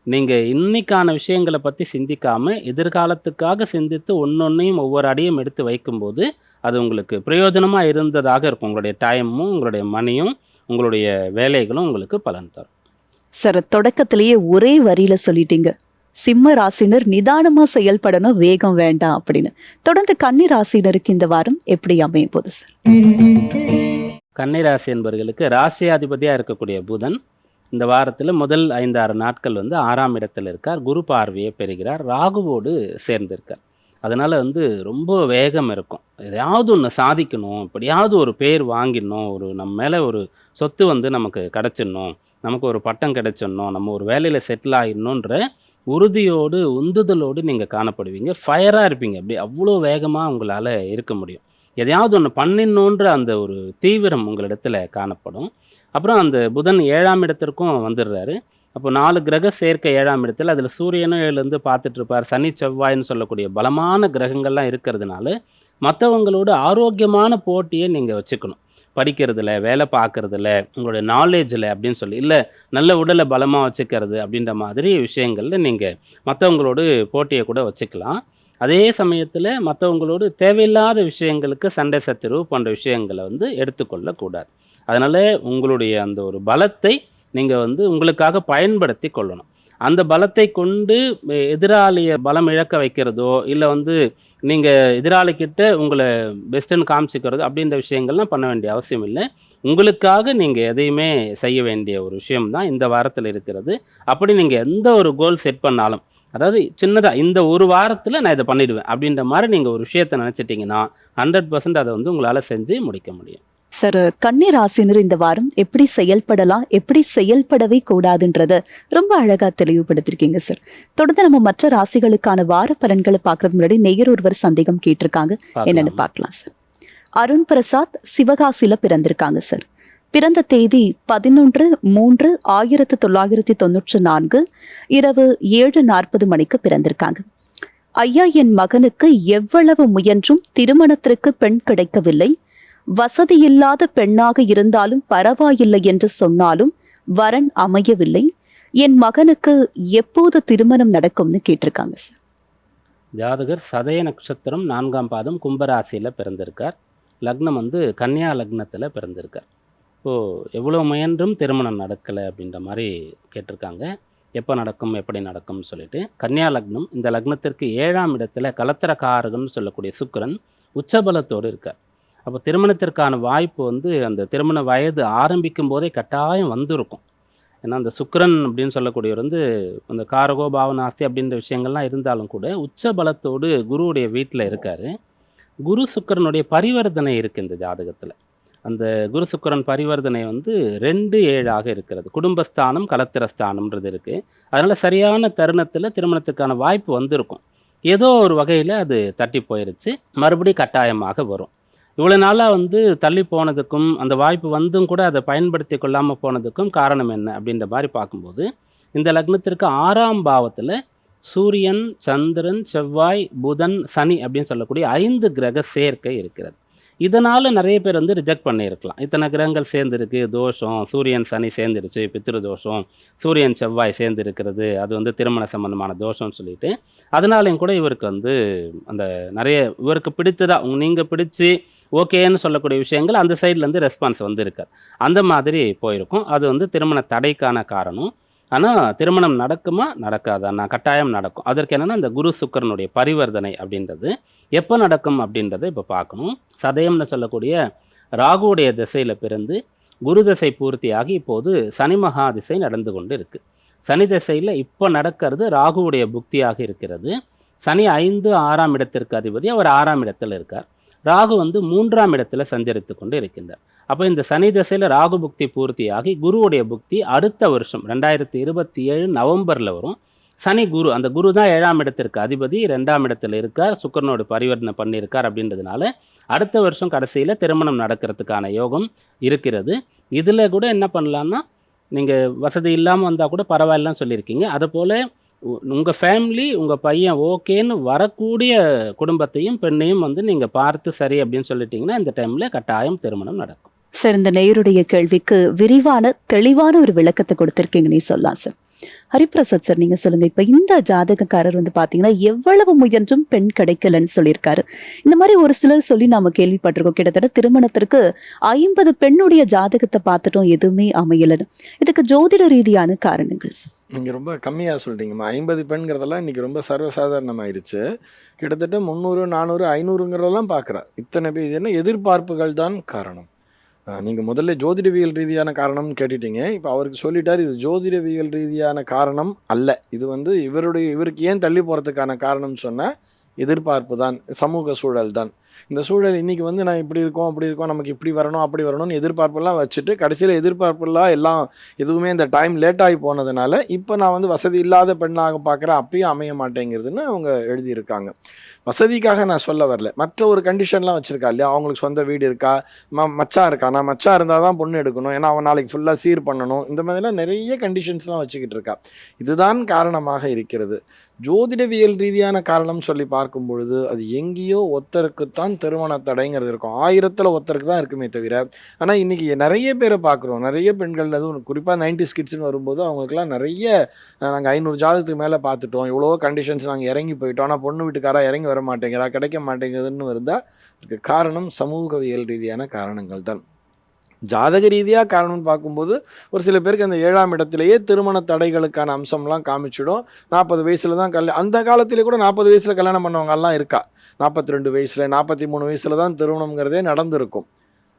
நீங்கள் இன்னைக்கான விஷயங்களை பற்றி சிந்திக்காமல் எதிர்காலத்துக்காக சிந்தித்து ஒன்றொன்றையும் ஒவ்வொரு அடியும் எடுத்து வைக்கும்போது அது உங்களுக்கு பிரயோஜனமாக இருந்ததாக இருக்கும். உங்களுடைய டைமும் உங்களுடைய மணியும் உங்களுடைய வேலைகளும் உங்களுக்கு பலன் தரும். சார், தொடக்கத்திலேயே ஒரே வரியில சொல்லிட்டீங்க, சிம்ம ராசினர் நிதானமா செயல்படணும், வேகம் வேண்டாம் அப்படின்னு. தொடர்ந்து கன்னி ராசினருக்கு இந்த வாரம் எப்படி அமைய போகுது சார்? கன்னிராசி என்பவர்களுக்கு ராசியாதிபதியாக இருக்கக்கூடிய புதன் இந்த வாரத்தில் முதல் 5-6 நாட்கள் வந்து 6ஆம் இடத்தில் இருக்கார். குரு பார்வையை பெறுகிறார். ராகுவோடு சேர்ந்திருக்கார். அதனால் வந்து ரொம்ப வேகம் இருக்கும். எதையாவது ஒன்று சாதிக்கணும், எப்படியாவது ஒரு பேர் வாங்கிடணும், ஒரு நம்ம மேலே ஒரு சொத்து வந்து நமக்கு கிடச்சிடணும், நமக்கு ஒரு பட்டம் கிடைச்சிடணும், நம்ம ஒரு வேலையில் செட்டில் ஆகிடணுன்ற உறுதியோடு உந்துதலோடு நீங்கள் காணப்படுவீங்க. ஃபயராக இருப்பீங்க. அப்படி அவ்வளோ வேகமாக உங்களால் இருக்க முடியும். எதையாவது ஒன்று பண்ணிடணுன்ற அந்த ஒரு தீவிரம் உங்களிடத்தில் காணப்படும். அப்புறம் அந்த புதன் 7ஆம் இடத்திற்கும் வந்துடுறாரு. அப்போ 4 கிரக சேர்க்கை 7ஆம் இடத்துல, அதில் சூரியனும் 7லேருந்து பார்த்துட்டு இருப்பார். சனி செவ்வாய்ன்னு சொல்லக்கூடிய பலமான கிரகங்கள்லாம் இருக்கிறதுனால மற்றவங்களோட ஆரோக்கியமான போட்டியை நீங்கள் வச்சுக்கணும். படிக்கிறதுல, வேலை பார்க்குறதுல, உங்களுடைய நாலேஜில் அப்படின்னு சொல்லி, இல்லை நல்ல உடலை பலமாக வச்சுக்கிறது அப்படின்ற மாதிரி விஷயங்களில் நீங்கள் மற்றவங்களோடு போட்டியை கூட வச்சுக்கலாம். அதே சமயத்தில் மற்றவங்களோடு தேவையில்லாத விஷயங்களுக்கு சண்டை சச்சரவு போன்ற விஷயங்களை வந்து எடுத்துக்கொள்ளக்கூடாது. அதனால் உங்களுடைய அந்த ஒரு பலத்தை நீங்கள் வந்து உங்களுக்காக பயன்படுத்தி கொள்ளணும். அந்த பலத்தை கொண்டு எதிராளியை பலம் இழக்க வைக்கிறதோ, இல்லை வந்து நீங்கள் எதிராளிக்கிட்ட உங்களை பெஸ்ட்டுன்னு காமிச்சிக்கிறதோ அப்படின்ற விஷயங்கள்லாம் பண்ண வேண்டிய அவசியம் இல்லை. உங்களுக்காக நீங்கள் எதையுமே செய்ய வேண்டிய ஒரு விஷயம்தான் இந்த வாரத்தில் இருக்கிறது. அப்படி நீங்கள் எந்த ஒரு கோல் செட் பண்ணாலும், அதாவது சின்னதாக இந்த ஒரு வாரத்தில் நான் இதை பண்ணிடுவேன் அப்படின்ற மாதிரி நீங்கள் ஒரு விஷயத்தை நினச்சிட்டிங்கன்னா 100% அதை வந்து உங்களால் செஞ்சு முடிக்க முடியும். சார், கன்னி ராசினர் இந்த வாரம் எப்படி செயல்படலாம், எப்படி செயல்படவே கூடாதுன்றத ரொம்ப அழகா தெளிவுபடுத்திருக்கீங்க சார். தொடர்ந்து நம்ம மற்ற ராசிகளுக்கான வார பலன்களை பார்க்கறது முன்னாடி நேயர் ஒருவர் சந்தேகம் கேட்டிருக்காங்க, என்னன்னு பார்க்கலாம் சார். அருண் பிரசாத் சிவகாசியில பிறந்திருக்காங்க சார். பிறந்த தேதி 11/3/1994 இரவு 7:40 மணிக்கு பிறந்திருக்காங்க. ஐயா, என் மகனுக்கு எவ்வளவு முயன்றும் திருமணத்திற்கு பெண் கிடைக்கவில்லை. வசதியில்லாத பெண்ணாக இருந்தாலும் பரவாயில்லை என்று சொன்னாலும் வரன் அமையவில்லை. என் மகனுக்கு எப்போது திருமணம் நடக்கும்னு கேட்டிருக்காங்க சார். ஜாதகர் சதய நட்சத்திரம் 4ஆம் பாதம் கும்பராசியில் பிறந்திருக்கார். லக்னம் வந்து கன்னியா லக்னத்தில் பிறந்திருக்கார். இப்போது எவ்வளோ முயன்றும் திருமணம் நடக்கலை அப்படின்ற மாதிரி கேட்டிருக்காங்க. எப்போ நடக்கும், எப்படி நடக்கும்னு சொல்லிட்டு. கன்னியா லக்னம், இந்த லக்னத்திற்கு 7ஆம் இடத்துல கலத்திரக்காரகன்னு சொல்லக்கூடிய சுக்கிரன் உச்சபலத்தோடு இருக்கார். அப்போ திருமணத்திற்கான வாய்ப்பு வந்து அந்த திருமண வயது ஆரம்பிக்கும் போதே கட்டாயம் வந்திருக்கும். ஏன்னா அந்த சுக்கிரன் அப்படின்னு சொல்லக்கூடியவர் வந்து அந்த காரகோ பாவனாஸ்தி அப்படின்ற விஷயங்கள்லாம் இருந்தாலும் கூட உச்ச பலத்தோடு குருவுடைய வீட்டில் இருக்கார். குரு சுக்கிரனுடைய பரிவர்த்தனை இருக்குது இந்த ஜாதகத்தில். அந்த குரு சுக்கிரன் பரிவர்த்தனை வந்து 2-7 இருக்கிறது. குடும்பஸ்தானம் கலத்திரஸ்தானம்ன்றது இருக்குது. அதனால் சரியான தருணத்தில் திருமணத்துக்கான வாய்ப்பு வந்திருக்கும். ஏதோ ஒரு வகையில் அது தட்டி போயிருச்சு, மறுபடியும் கட்டாயமாக வரும். இவ்வளோ நாளாக வந்து தள்ளி போனதுக்கும் அந்த வாய்ப்பு வந்தும் கூட அதை பயன்படுத்தி கொள்ளாமல் போனதுக்கும் காரணம் என்ன அப்படின்ற மாதிரி பார்க்கும்போது, இந்த லக்னத்திற்கு 6ஆம் பாவத்தில் சூரியன், சந்திரன், செவ்வாய், புதன், சனி அப்படின்னு சொல்லக்கூடிய 5 கிரக சேர்க்கை இருக்கிறது. இதனால் நிறைய பேர் வந்து ரிஜெக்ட் பண்ணியிருக்கலாம். இத்தனை கிரகங்கள் சேர்ந்துருக்கு, தோஷம், சூரியன் சனி சேர்ந்துருச்சு, பித்ரு தோஷம், சூரியன் செவ்வாய் சேர்ந்து இருக்கிறது, அது வந்து திருமண சம்பந்தமான தோஷம்னு சொல்லிட்டு, அதனாலையும் கூட இவருக்கு வந்து அந்த நிறைய இவருக்கு பிடித்ததா நீங்கள் பிடிச்சி ஓகேன்னு சொல்லக்கூடிய விஷயங்கள் அந்த சைட்லேருந்து ரெஸ்பான்ஸ் வந்து இருக்காது. அந்த மாதிரி போயிருக்கும். அது வந்து திருமண தடைக்கான காரணம். ஆனால் திருமணம் நடக்குமா நடக்காதா கட்டாயம் நடக்கும். அதற்கு என்னென்னா இந்த குரு சுக்கிரனுடைய பரிவர்த்தனை அப்படின்றது எப்போ நடக்கும் அப்படின்றத இப்போ பார்க்கணும். சதயம்னு சொல்லக்கூடிய ராகுவுடைய திசையில் பிறந்து குரு திசை பூர்த்தியாகி இப்போது சனி மகா திசை நடந்து கொண்டு இருக்குது. சனி திசையில் இப்போ நடக்கிறது ராகுவுடைய புக்தியாக இருக்கிறது. சனி 5, 6ஆம் இடத்திற்கு அதிபதி, அவர் 6ஆம் இடத்தில் இருக்கார். ராகு வந்து 3ஆம் இடத்துல சஞ்சரித்து கொண்டு இருக்கின்றார். அப்போ இந்த சனி திசையில் ராகு புக்தி பூர்த்தியாகி குருவுடைய புக்தி அடுத்த வருஷம் 2027 நவம்பரில் வரும். சனி குரு, அந்த குரு தான் 7ஆம் இடத்திற்கு அதிபதி, 2ஆம் இடத்துல இருக்கார், சுக்கிரனோட பரிவர்த்தனை பண்ணியிருக்கார். அப்படின்றதுனால அடுத்த வருஷம் கடைசியில் திருமணம் நடக்கிறதுக்கான யோகம் இருக்கிறது. இதில் கூட என்ன பண்ணலான்னா, நீங்கள் வசதி இல்லாமல் வந்தால் கூட பரவாயில்லன்னு சொல்லியிருக்கீங்க. அதுபோல் உங்கள் ஃபேமிலி உங்கள் பையன் ஓகேன்னு வரக்கூடிய குடும்பத்தையும் பெண்ணையும் வந்து நீங்கள் பார்த்து சரி அப்படின்னு சொல்லிட்டீங்கன்னா இந்த டைமில் கட்டாயம் திருமணம் நடக்கும். சார், இந்த நேயருடைய கேள்விக்கு விரிவான தெளிவான ஒரு விளக்கத்தை கொடுத்திருக்கீங்கன்னு சொல்லலாம் சார். ஹரிபிரசாத் சார், நீங்க சொல்லுங்க. இப்ப இந்த ஜாதகக்காரர் வந்து பாத்தீங்கன்னா எவ்வளவு முயன்றும் பெண் கிடைக்கலன்னு சொல்லியிருக்காரு. இந்த மாதிரி ஒரு சிலர் சொல்லி நாம கேள்விப்பட்டிருக்கோம். கிட்டத்தட்ட திருமணத்திற்கு 50 பெண்ணுடைய ஜாதகத்தை பார்த்துட்டோம், எதுவுமே அமையலன்னு. இதுக்கு ஜோதிட ரீதியான காரணங்கள் சார். நீங்கள் ரொம்ப கம்மியாக சொல்கிறீங்கம்மா. 50 பெண்கிறதெல்லாம் இன்றைக்கி ரொம்ப சர்வசாதாரணமாயிருச்சு. கிட்டத்தட்ட 300, 400, 500ங்கிறதெல்லாம் பார்க்குறா. இத்தனை பேர் இது என்ன எதிர்பார்ப்புகள் தான் காரணம். நீங்கள் முதல்ல ஜோதிடவியல் ரீதியான காரணம்னு கேட்டுட்டீங்க. இப்போ அவருக்கு சொல்லிட்டார், இது ஜோதிடவியல் ரீதியான காரணம் அல்ல. இது வந்து இவருக்கு ஏன் தள்ளி போகிறதுக்கான காரணம்னு சொன்னால் எதிர்பார்ப்பு தான், சமூக சூழல் தான். இந்த சூழல் இன்றைக்கி வந்து நான் இப்படி இருக்கோம் அப்படி இருக்கோம், நமக்கு இப்படி வரணும் அப்படி வரணும்னு எதிர்பார்ப்பெல்லாம் வச்சுட்டு கடைசியில் எதிர்பார்ப்பெல்லாம் எல்லாம் எதுவுமே இந்த டைம் லேட்டாகி போனதுனால இப்போ நான் வந்து வசதி இல்லாத பெண்ணாக பார்க்குறேன், அப்பயும் அமைய மாட்டேங்கிறதுன்னு அவங்க எழுதியிருக்காங்க. வசதிக்காக நான் சொல்ல வரல, மற்ற ஒரு கண்டிஷன்லாம் வச்சுருக்கா இல்லையா. அவங்களுக்கு சொந்த வீடு இருக்கா, மச்சான் இருக்கா, நான் மச்சான் இருந்தால் தான் பொண்ணு எடுக்கணும், ஏன்னா அவன் நாளைக்கு ஃபுல்லாக சீர் பண்ணணும், இந்த மாதிரிலாம் நிறைய கண்டிஷன்ஸ்லாம் வச்சுக்கிட்டு இருக்கா. இதுதான் காரணமாக இருக்கிறது. ஜோதிடவியல் ரீதியான காரணம் சொல்லி பார்க்கும் பொழுது அது எங்கேயோ ஒருத்தருக்குத்தான் திருமண தடைங்கிறது இருக்கும். 1000ல் ஒருத்தருக்கு தான் இருக்குமே தவிர. ஆனால் இன்றைக்கி நிறைய பேரை பார்க்குறோம், நிறைய பெண்கள், அதுவும் குறிப்பாக 90s கிட்ஸ்னு வரும்போது அவங்களுக்குலாம் நிறைய நாங்கள் 500 ஜாதகத்துக்கு மேலே பார்த்துட்டோம், இவ்வளோ கண்டிஷன்ஸ் நாங்கள் இறங்கி போயிட்டோம், ஆனால் பொண்ணு வீட்டுக்காராக இறங்கி வர மாட்டேங்கிறா, கிடைக்க மாட்டேங்குதுன்னு இருந்தால் அதுக்கு காரணம் சமூகவியல் ரீதியான காரணங்கள் தான். ஜாதக ரீதியாக காரணம்னு பார்க்கும்போது ஒரு சில பேருக்கு அந்த 7ஆம் இடத்துலையே திருமண தடைகளுக்கான அம்சம்லாம் காமிச்சிடும். 40 வயசில் தான் அந்த காலத்திலே கூட 40 வயசில் கல்யாணம் பண்ணவங்கலாம் இருக்கா. 42 வயசில் 43 வயசில் தான் திருமணங்கிறதே நடந்திருக்கும்.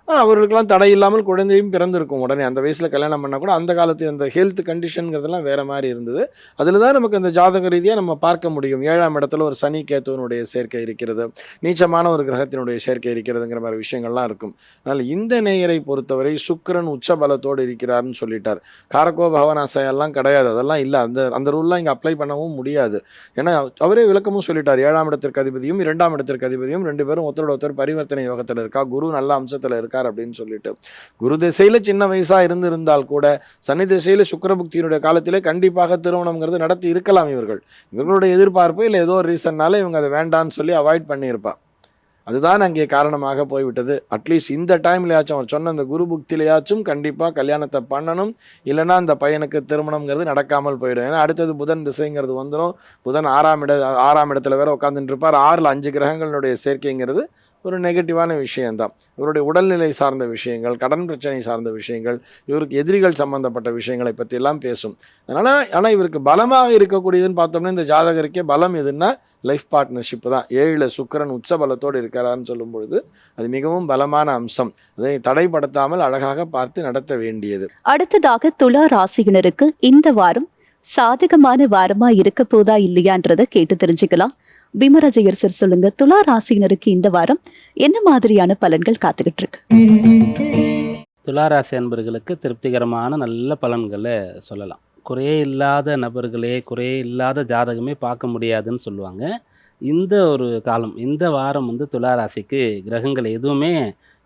அவர்களுக்கெல்லாம் தடை இல்லாமல் குழந்தையும் பிறந்திருக்கும். உடனே அந்த வயசில் கல்யாணம் பண்ணால் கூட அந்த காலத்தில் அந்த ஹெல்த் கண்டிஷனுங்கிறதெல்லாம் வேறு மாதிரி இருந்தது. அதில் தான் நமக்கு அந்த ஜாதக ரீதியாக நம்ம பார்க்க முடியும். 7ஆம் இடத்துல ஒரு சனி கேத்துவனுடைய சேர்க்கை இருக்கிறது, நீச்சமான ஒரு கிரகத்தினுடைய சேர்க்கை இருக்கிறதுங்கிற மாதிரி விஷயங்கள்லாம் இருக்கும். அதனால் இந்த நேயரை பொறுத்தவரை சுக்கிரன் உச்ச பலத்தோடு இருக்கிறார்னு சொல்லிட்டார். காரகோ பவனாசையெல்லாம் கிடையாது, அதெல்லாம் இல்லை. அந்த ரூல்லாம் இங்கே அப்ளை பண்ணவும் முடியாது. ஏன்னா அவரே விளக்கமும் சொல்லிட்டார். 7ஆம் இடத்திற்கு அதிபதியும் 2ஆம் இடத்திற்கு அதிபதியும் 2 பேரும் ஒருத்தரோட ஒருத்தர் பரிவர்த்தனை யோகத்தில் இருக்கா, குரு நல்ல அம்சத்தில் இருக்கா அப்படின்னு சொல்லிட்டு குரு திசையில சின்ன வயசா இருந்திருந்தால் கூட சனி திசையில சுக்கிரபுக்தியினுடைய காலத்திலே கண்டிப்பாக திருமணம்ங்கிறது நடத்தி இருக்கலாம். இவர்களுடைய எதிர்பார்ப்பு இல்லை ஏதோ ஒரு ரீசன்னால இவங்க அதை வேண்டான்னு சொல்லி அவாய்ட் பண்ணியிருப்பா. அதுதான் அங்கே காரணமாக போய்விட்டது. அட்லீஸ்ட் இந்த டைம்லையாச்சும் அவர் சொன்ன அந்த குரு புக்திலையாச்சும் கண்டிப்பாக கல்யாணத்தை பண்ணணும், இல்லைன்னா அந்த பையனுக்கு திருமணம்ங்கிறது நடக்காமல் போயிடும். ஏன்னா அடுத்தது புதன் திசைங்கிறது வந்துடும். புதன் 6ஆம் இடத்துல வேற உட்காந்துட்டு இருப்பார். 6ல் 5 கிரகங்களுடைய சேர்க்கைங்கிறது ஒரு நெகட்டிவான விஷயந்தான். இவருடைய உடல்நிலை சார்ந்த விஷயங்கள், கடன் பிரச்சனை சார்ந்த விஷயங்கள், இவருக்கு எதிரிகள் சம்பந்தப்பட்ட விஷயங்களை பற்றி எல்லாம் பேசும். ஆனால் இவருக்கு பலமாக இருக்கக்கூடியதுன்னு பார்த்தோம்னா இந்த ஜாதகருக்கே பலம் எதுன்னா லைஃப் பார்ட்னர்ஷிப் தான். 7ல் சுக்கிரன் உச்ச பலத்தோடு இருக்கிறான்னு சொல்லும் பொழுது அது மிகவும் பலமான அம்சம். அதை தடைப்படுத்தாமல் அழகாக பார்த்து நடத்த வேண்டியது. அடுத்ததாக துலா ராசியினருக்கு இந்த வாரம் சாதகமான வாரமா இருக்க போதா இல்லையான்றதை கேட்டு தெரிஞ்சுக்கலாம். பீமராஜயர் சார் சொல்லுங்க, துலா ராசியினருக்கு இந்த வாரம் என்ன மாதிரியான பலன்கள் காத்துக்கிட்டு இருக்கு? துளாராசி அன்பர்களுக்கு திருப்திகரமான நல்ல பலன்களை சொல்லலாம். குறையே இல்லாத நபர்களே, குறையே இல்லாத ஜாதகமே பார்க்க முடியாதுன்னு சொல்லுவாங்க. இந்த ஒரு காலம், இந்த வாரம் வந்து துளாராசிக்கு கிரகங்கள் எதுவுமே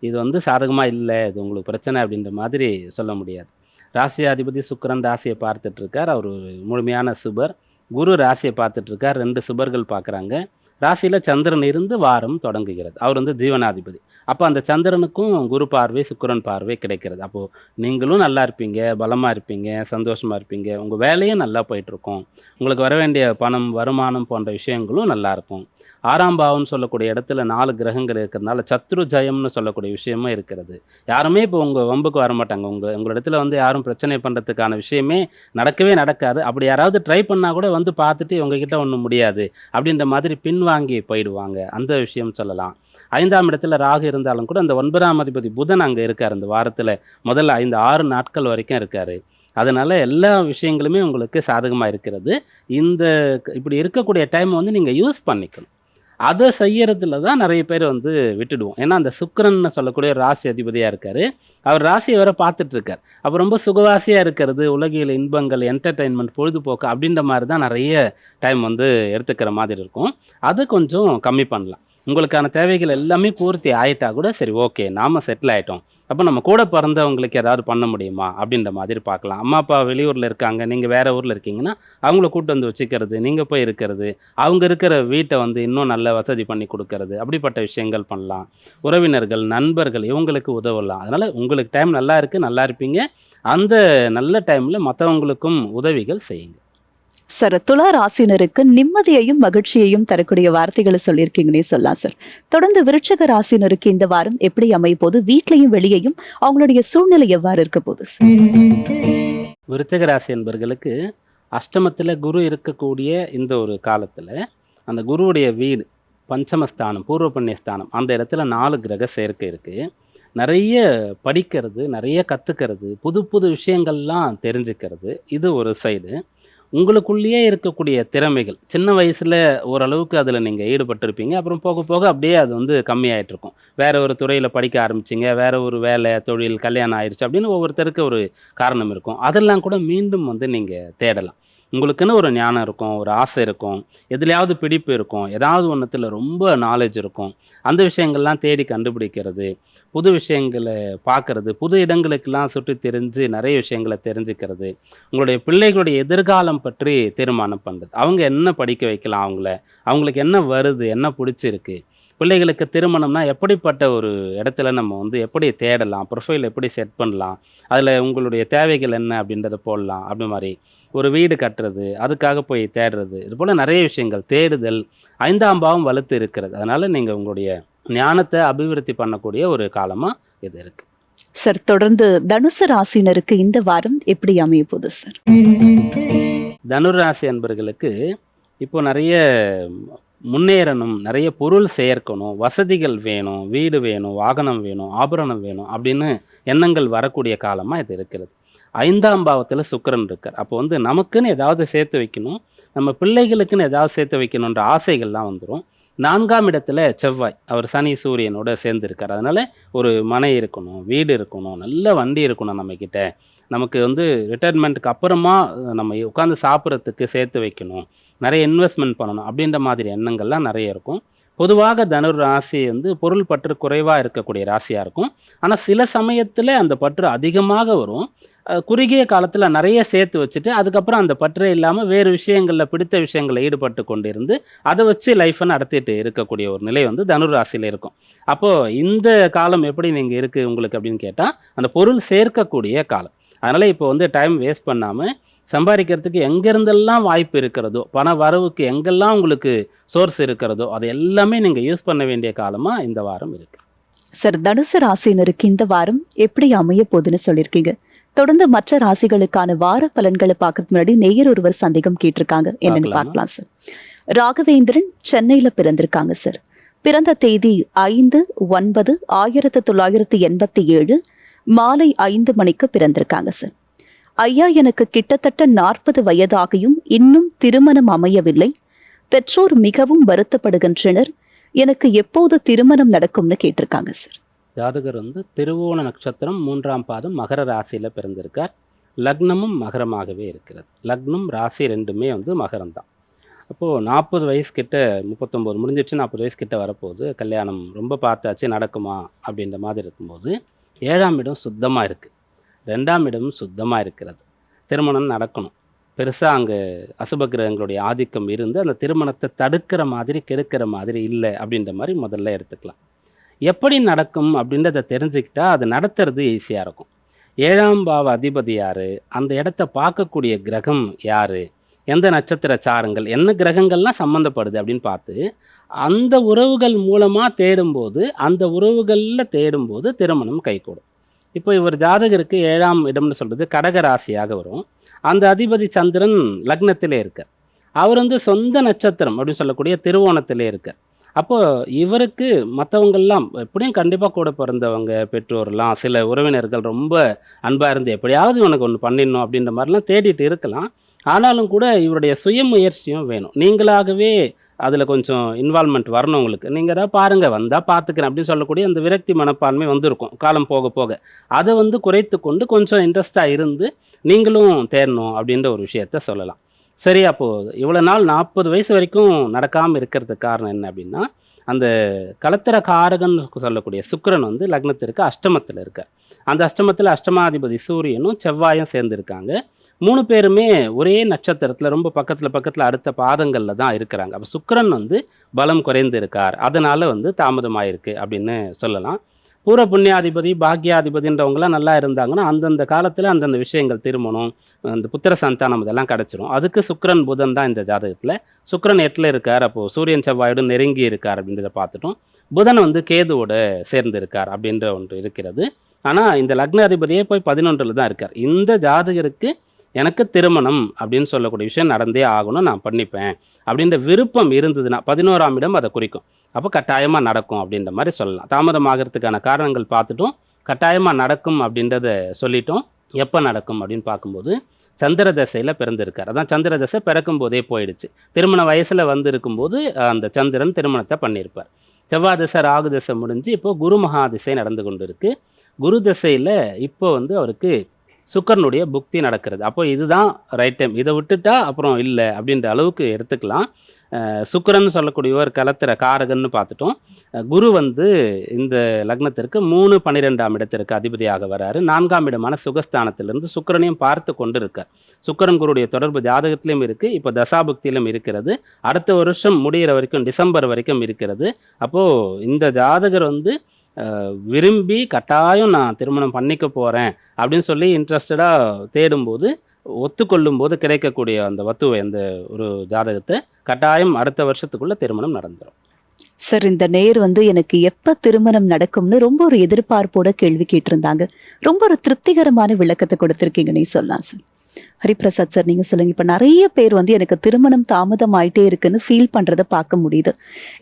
இது வந்து சாதகமாக இல்லை, இது உங்களுக்கு பிரச்சனை அப்படின்ற மாதிரி சொல்ல முடியாது. ராசியாதிபதி சுக்கிரன் ராசியை பார்த்துட்ருக்கார், அவர் ஒரு முழுமையான சுபர். குரு ராசியை பார்த்துட்ருக்கார், 2 சுபர்கள் பார்க்குறாங்க. ராசியில் சந்திரன் இருந்து வாரம் தொடங்குகிறது. அவர் வந்து ஜீவனாதிபதி. அப்போ அந்த சந்திரனுக்கும் குரு பார்வை, சுக்கிரன் பார்வை கிடைக்கிறது. அப்போது நீங்களும் நல்லா இருப்பீங்க, பலமாக இருப்பீங்க, சந்தோஷமாக இருப்பீங்க, உங்கள் வேலையும் நல்லா போயிட்டுருக்கும், உங்களுக்கு வர வேண்டிய பணம், வருமானம் போன்ற விஷயங்களும் நல்லாயிருக்கும். 6ஆம் பாவம்னு சொல்லக்கூடிய இடத்துல 4 கிரகங்கள் இருக்கிறதுனால சத்ரு ஜெயம்னு சொல்லக்கூடிய விஷயமும் இருக்கிறது. யாருமே இப்போ உங்கள் வம்புக்கு வர மாட்டாங்க. உங்களிடத்துல வந்து யாரும் பிரச்சனை பண்ணுறதுக்கான விஷயமே நடக்கவே நடக்காது. அப்படி யாராவது ட்ரை பண்ணால் கூட வந்து பார்த்துட்டு உங்ககிட்ட ஒன்றும் முடியாது அப்படின்ற மாதிரி பின்வாங்கி போயிடுவாங்க. அந்த விஷயம் சொல்லலாம். 5ஆம் இடத்துல ராகு இருந்தாலும் கூட அந்த 9ஆம் அதிபதி புதன் அங்கே இருக்கார். இந்த வாரத்தில் முதல்ல 6 நாட்கள் வரைக்கும் இருக்கார். அதனால் எல்லா விஷயங்களுமே உங்களுக்கு சாதகமாக இருக்கிறது. இப்படி இருக்கக்கூடிய டைம் வந்து நீங்கள் யூஸ் பண்ணிக்கணும். அதை செய்யறதுல தான் நிறைய பேர் வந்து விட்டுடுவோம். ஏன்னா அந்த சுக்கிரன்னு சொல்லக்கூடிய ராசி அதிபதியாக இருக்கார். அவர் ராசியை வேற பார்த்துட்டு இருக்கார். அப்போ ரொம்ப சுகவாசியாக இருக்கிறது, உலகியல் இன்பங்கள், என்டர்டெயின்மெண்ட், பொழுதுபோக்கு அப்படின்ற மாதிரி தான் நிறைய டைம் வந்து எடுத்துக்கிற மாதிரி இருக்கும். அதை கொஞ்சம் கம்மி பண்ணலாம். உங்களுக்கான தேவைகள் எல்லாமே பூர்த்தி ஆயிட்டா கூட சரி, ஓகே, நாம் செட்டில் ஆகிட்டோம், அப்போ நம்ம கூட பிறந்தவங்களுக்கு ஏதாவது பண்ண முடியுமா அப்படின்ற மாதிரி பார்க்கலாம். அம்மா அப்பா வெளியூரில் இருக்காங்க, நீங்கள் வேறு ஊரில் இருக்கீங்கன்னா அவங்கள கூட்டு வந்து வச்சுக்கிறது, நீங்கள் போய் இருக்கிறது, அவங்க இருக்கிற வீட்டை வந்து இன்னும் நல்ல வசதி பண்ணி கொடுக்கறது, அப்படிப்பட்ட விஷயங்கள் பண்ணலாம். உறவினர்கள், நண்பர்கள் இவங்களுக்கு உதவலாம். அதனால் உங்களுக்கு டைம் நல்லா இருக்குது, நல்லா இருப்பீங்க. அந்த நல்ல டைமில் மற்றவங்களுக்கும் உதவிகள் செய்யுங்க. சார், துலா ராசினருக்கு நிம்மதியையும் மகிழ்ச்சியையும் தரக்கூடிய வார்த்தைகளை சொல்லியிருக்கீங்கன்னே சொல்லலாம் சார். தொடர்ந்து விருட்சிக ராசினருக்கு இந்த வாரம் எப்படி அமைய போது, வீட்லையும் வெளியையும் அவங்களுடைய சூழ்நிலை எவ்வாறு இருக்க போகுது சார்? விருச்சிக ராசி என்பர்களுக்கு அஷ்டமத்தில் குரு இருக்கக்கூடிய இந்த ஒரு காலத்தில் அந்த குருவுடைய வீடு பஞ்சமஸ்தானம், பூர்வ புண்ணியஸ்தானம், அந்த இடத்துல 4 கிரக சேர்க்கை இருக்குது. நிறைய படிக்கிறது, நிறைய கற்றுக்கிறது, புது புது விஷயங்கள்லாம் தெரிஞ்சுக்கிறது, இது ஒரு சைடு. உங்களுக்குள்ளேயே இருக்கக்கூடிய திறமைகள் சின்ன வயசில் ஓரளவுக்கு அதில் நீங்கள் ஈடுபட்டிருப்பீங்க. அப்புறம் போக போக அப்படியே அது வந்து கம்மியாயிட்டு இருக்கும். வேற ஒரு துறையில் படிக்க ஆரம்பிச்சிங்க, வேற ஒரு வேலை, தொழில், கல்யாணம் ஆயிடுச்சு அப்படின்னு ஒவ்வொருத்தருக்கு ஒரு காரணம் இருக்கும். அதெல்லாம் கூட மீண்டும் வந்து நீங்கள் தேடலாம். உங்களுக்குன்னு ஒரு ஞானம் இருக்கும், ஒரு ஆசை இருக்கும், எதுலையாவது பிடிப்பு இருக்கும், ஏதாவது ஒன்றுத்தில் ரொம்ப நாலேஜ் இருக்கும். அந்த விஷயங்கள்லாம் தேடி கண்டுபிடிக்கிறது, புது விஷயங்களை பார்க்கறது, புது இடங்களுக்கெல்லாம் சுற்றி தெரிஞ்சு நிறைய விஷயங்களை தெரிஞ்சுக்கிறது, உங்களுடைய பிள்ளைகளுடைய எதிர்காலம் பற்றி தீர்மானம் பண்ணுறது. அவங்க என்ன படிக்க வைக்கலாம், அவங்களுக்கு என்ன வருது, என்ன பிடிச்சிருக்கு. பிள்ளைகளுக்கு திருமணம்னா எப்படிப்பட்ட ஒரு இடத்துல நம்ம வந்து எப்படி தேடலாம், ப்ரொஃபைல் எப்படி செட் பண்ணலாம், அதில் உங்களுடைய தேவைகள் என்ன அப்படின்றத போடலாம். அப்படி மாதிரி ஒரு வீடு கட்டுறது, அதுக்காக போய் தேடுறது, இது போல் நிறைய விஷயங்கள் தேடுதல். 5ஆம் பாவம் வலுத்து இருக்கிறது. அதனால் நீங்கள் உங்களுடைய ஞானத்தை அபிவிருத்தி பண்ணக்கூடிய ஒரு காலமாக இது இருக்குது சார். தொடர்ந்து தனுசு ராசினருக்கு இந்த வாரம் எப்படி அமைய போகுது சார்? தனுர் ராசி அன்பர்களுக்கு இப்போ நிறைய முன்னேறணும், நிறைய பொருள் சேர்க்கணும், வசதிகள் வேணும், வீடு வேணும், வாகனம் வேணும், ஆபரணம் வேணும் அப்படின்னு எண்ணங்கள் வரக்கூடிய காலமாக இது இருக்கிறது. 5ஆம் பாவத்தில் சுக்கிரன் இருக்கார். அப்போ வந்து நமக்குன்னு ஏதாவது சேர்த்து வைக்கணும், நம்ம பிள்ளைகளுக்குன்னு ஏதாவது சேர்த்து வைக்கணுன்ற ஆசைகள்லாம் வந்துடும். 4ஆம் இடத்துல செவ்வாய், அவர் சனி சூரியனோட சேர்ந்து இருக்கார். அதனால் ஒரு மனை இருக்கணும், வீடு இருக்கணும், நல்ல வண்டி இருக்கணும் நம்மக்கிட்ட, நமக்கு வந்து ரிட்டையர்மெண்ட்டுக்கு அப்புறமா நம்ம உட்காந்து சாப்பிட்றதுக்கு சேர்த்து வைக்கணும், நிறைய இன்வெஸ்ட்மெண்ட் பண்ணணும் அப்படின்ற மாதிரி எண்ணங்கள்லாம் நிறைய இருக்கும். பொதுவாக தனுர் ராசி வந்து பொருள் பற்று குறைவாக இருக்கக்கூடிய ராசியாக இருக்கும். ஆனால் சில சமயத்தில் அந்த பற்று அதிகமாக வரும். குறுகிய காலத்தில் நிறைய சேர்த்து வச்சுட்டு அதுக்கப்புறம் அந்த பற்றே இல்லாமல் வேறு விஷயங்களில், பிடித்த விஷயங்களில் ஈடுபட்டு கொண்டு இருந்து அதை வச்சு லைஃப்பை நடத்திட்டு இருக்கக்கூடிய ஒரு நிலை வந்து தனுர் ராசியில் இருக்கும். அப்போது இந்த காலம் எப்படி நீங்கள் இருக்குது உங்களுக்கு அப்படின்னு கேட்டால், அந்த பொருள் சேர்க்கக்கூடிய காலம். அதனால் இப்போ வந்து டைம் வேஸ்ட் பண்ணாமல் சம்பாதிக்கிறதுக்கு எங்கேருந்தெல்லாம் வாய்ப்பு இருக்கிறதோ, பண வரவுக்கு எங்கெல்லாம் உங்களுக்கு சோர்ஸ் இருக்கிறதோ அது எல்லாமே நீங்கள் யூஸ் பண்ண வேண்டிய காலமாக இந்த வாரம் இருக்குது சார். தனுசு ராசினருக்கு இந்த வாரம் எப்படி அமைய போகுதுன்னு சொல்லியிருக்கீங்க. தொடர்ந்து மற்ற ராசிகளுக்கான வார பலன்களை பார்க்கறதுக்கு முன்னாடி நேயர் ஒருவர் சந்தேகம் கேட்டிருக்காங்க, என்னன்னு பார்க்கலாம் சார். ராகவேந்திரன் சென்னையில பிறந்திருக்காங்க சார். பிறந்த தேதி 5/9/1987 மாலை 5 மணிக்கு பிறந்திருக்காங்க சார். ஐயா, எனக்கு கிட்டத்தட்ட 40 வயதாகியும் இன்னும் திருமணம் அமையவில்லை. பெற்றோர் மிகவும் வருத்தப்படுகின்றனர். எனக்கு எப்போது திருமணம் நடக்கும்னு கேட்டிருக்காங்க சார். ஜாதகர் வந்து திருவோண நட்சத்திரம் 3ஆம் பாதம் மகர ராசியில் பிறந்திருக்கார். லக்னமும் மகரமாகவே இருக்கிறது. லக்னம் ராசி ரெண்டுமே வந்து மகரம்தான். அப்போது 40 வயசு கிட்ட, 39 முடிஞ்சிடுச்சு, 40 வயசு கிட்ட வரப்போகுது. கல்யாணம் ரொம்ப பார்த்தாச்சு, நடக்குமா அப்படின்ற மாதிரி இருக்கும்போது 7ஆம் இடம் சுத்தமாக இருக்குது, 2ஆம் இடமும் சுத்தமாக இருக்கிறது. திருமணம் நடக்கணும். பெருசாக அங்கே அசுப கிரகங்களுடைய ஆதிக்கம் இருந்து அந்த திருமணத்தை தடுக்கிற மாதிரி கெடுக்கிற மாதிரி இல்லை அப்படின்ற மாதிரி முதல்ல எடுத்துக்கலாம். எப்படி நடக்கும் அப்படின்றத தெரிஞ்சுக்கிட்டா அது நடத்துறது ஈஸியாக இருக்கும். 7ஆம் பாவ அதிபதி யார், அந்த இடத்த பார்க்கக்கூடிய கிரகம் யார், எந்த நட்சத்திர சாரங்கள், என்ன கிரகங்கள்லாம் சம்மந்தப்படுது அப்படின்னு பார்த்து அந்த உறவுகள் மூலமாக தேடும்போது அந்த உறவுகளில் தேடும்போது திருமணம் கைகூடும். இப்போ இவர் ஜாதகருக்கு 7ஆம் இடம்னு சொல்கிறது கடக ராசியாக வரும். அந்த அதிபதி சந்திரன் லக்னத்திலே இருக்கார். அவர் வந்து சொந்த நட்சத்திரம் அப்படின்னு சொல்லக்கூடிய திருவோணத்திலே இருக்கார். அப்போது இவருக்கு மற்றவங்கள்லாம் எப்படியும் கண்டிப்பாக கூட பிறந்தவங்க, பெற்றோர்லாம், சில உறவினர்கள் ரொம்ப அன்பாக இருந்து எப்படியாவது இவனுக்கு ஒன்று பண்ணிடணும் அப்படின்ற மாதிரிலாம் தேடிட்டு இருக்கலாம். ஆனாலும் கூட இவருடைய சுயமுயற்சியும் வேணும். நீங்களாகவே அதில் கொஞ்சம் இன்வால்மெண்ட் வரணும் உங்களுக்கு. நீங்கள் தான் பாருங்கள், வந்தால் பார்த்துக்கிறேன் அப்படின்னு சொல்லக்கூடிய அந்த விரக்தி மனப்பான்மை வந்திருக்கும் காலம் போக போக. அதை வந்து குறைத்து கொண்டு கொஞ்சம் இன்ட்ரெஸ்டாக இருந்து நீங்களும் தேரணும் அப்படின்ற ஒரு விஷயத்த சொல்லலாம். சரி, அப்போது இவ்வளோ நாள் 40 வயசு வரைக்கும் நடக்காமல் இருக்கிறதுக்கு காரணம் என்ன அப்படின்னா, அந்த கலத்திர காரகன் சொல்லக்கூடிய சுக்கிரன் வந்து லக்னத்திற்கு அஷ்டமத்தில் இருக்கார். அந்த அஷ்டமத்தில் அஷ்டமாதிபதி சூரியனும் செவ்வாயும் சேர்ந்துருக்காங்க. 3 பேருமே ஒரே நட்சத்திரத்தில் ரொம்ப பக்கத்தில் அடுத்த பாதங்களில் தான் இருக்கிறாங்க. அப்போ சுக்கிரன் வந்து பலம் குறைந்து இருக்கார், அதனால் வந்து தாமதமாயிருக்கு அப்படின்னு சொல்லலாம். பூர புண்ணியாதிபதி பாக்யாதிபதின்றவங்களாம் நல்லா இருந்தாங்கன்னா அந்தந்த காலத்தில் அந்தந்த விஷயங்கள், திருமணம், அந்த புத்திர சந்தானம் இதெல்லாம் கிடச்சிரும். அதுக்கு சுக்கிரன் புதன் தான் இந்த ஜாதகத்தில். சுக்கிரன் 8ல் இருக்கார், அப்போது சூரியன் செவ்வாயோடு நெருங்கி இருக்கார் அப்படின்றத பார்த்துட்டோம். புதன் வந்து கேதுவோடு சேர்ந்து இருக்கார் அப்படின்ற ஒன்று இருக்கிறது. ஆனால் இந்த லக்னாதிபதியே போய் 11ல் தான் இருக்கார். இந்த ஜாதகருக்கு எனக்கு திருமணம் அப்படின்னு சொல்லக்கூடிய விஷயம் நடந்தே ஆகணும், நான் பண்ணிப்பேன் அப்படின்ற விருப்பம் இருந்ததுன்னா 11ஆம் இடம் அதை குறிக்கும். அப்போ கட்டாயமாக நடக்கும் அப்படின்ற மாதிரி சொல்லலாம். தாமதமாகிறதுக்கான காரணங்கள் பார்த்துட்டோம், கட்டாயமாக நடக்கும் அப்படின்றத சொல்லிட்டோம். எப்போ நடக்கும் அப்படின்னு பார்க்கும்போது சந்திர தசையில் பிறந்திருக்கார். அதான் சந்திர தசை பிறக்கும் போதே போயிடுச்சு. திருமண வயசில் வந்து இருக்கும்போது அந்த சந்திரன் திருமணத்தை பண்ணியிருப்பார். செவ்வாய் தசை ராகு தசை முடிஞ்சு இப்போது குரு மகா திசை நடந்து கொண்டு இருக்குது. குரு தசையில் இப்போ வந்து அவருக்கு சுக்கரனுடைய புக்தி நடக்கிறது. அப்போ இதுதான் ரைட் டைம், இதை விட்டுட்டா அப்புறம் இல்லை அப்படின்ற அளவுக்கு எடுத்துக்கலாம். சுக்கிரன் சொல்லக்கூடியவர் கலத்திர காரகன்னு பார்த்துட்டோம். குரு வந்து இந்த லக்னத்திற்கு 3, 12ஆம் இடத்திற்கு அதிபதியாக வராரு. 4ஆம் இடமான சுகஸ்தானத்திலிருந்து சுக்கிரனையும் பார்த்து கொண்டு இருக்கார். சுக்கிரன் குருடைய தொடர்பு ஜாதகத்திலையும் இருக்குது, இப்போ தசாபுக்தியிலும் இருக்கிறது. அடுத்த வருஷம் முடிகிற வரைக்கும் டிசம்பர் வரைக்கும் இருக்கிறது. அப்போது இந்த ஜாதகர் வந்து விரும்பி கட்டாயம் நான் திருமணம் பண்ணிக்க போகிறேன் அப்படின்னு சொல்லி இன்ட்ரெஸ்டடாக தேடும்போது, ஒத்துக்கொள்ளும் போது கிடைக்கக்கூடிய அந்த வத்துவை, அந்த ஒரு ஜாதகத்தை கட்டாயம் அடுத்த வருஷத்துக்குள்ள திருமணம் நடந்துடும். சார், இந்த நேர் வந்து எனக்கு எப்ப திருமணம் நடக்கும்னு ரொம்ப ஒரு எதிர்பார்ப்போட கேள்வி கேட்டிருந்தாங்க. ரொம்ப ஒரு திருப்திகரமான விளக்கத்தை கொடுத்திருக்கீங்கன்னு சொல்லலாம் சார். ஹரிபிரசாத் சார், நீங்க சொல்லுங்க. இப்ப நிறைய பேர் வந்து எனக்கு திருமணம் தாமதம் ஆயிட்டே இருக்குன்னு ஃபீல் பண்றதை பார்க்க முடியுது.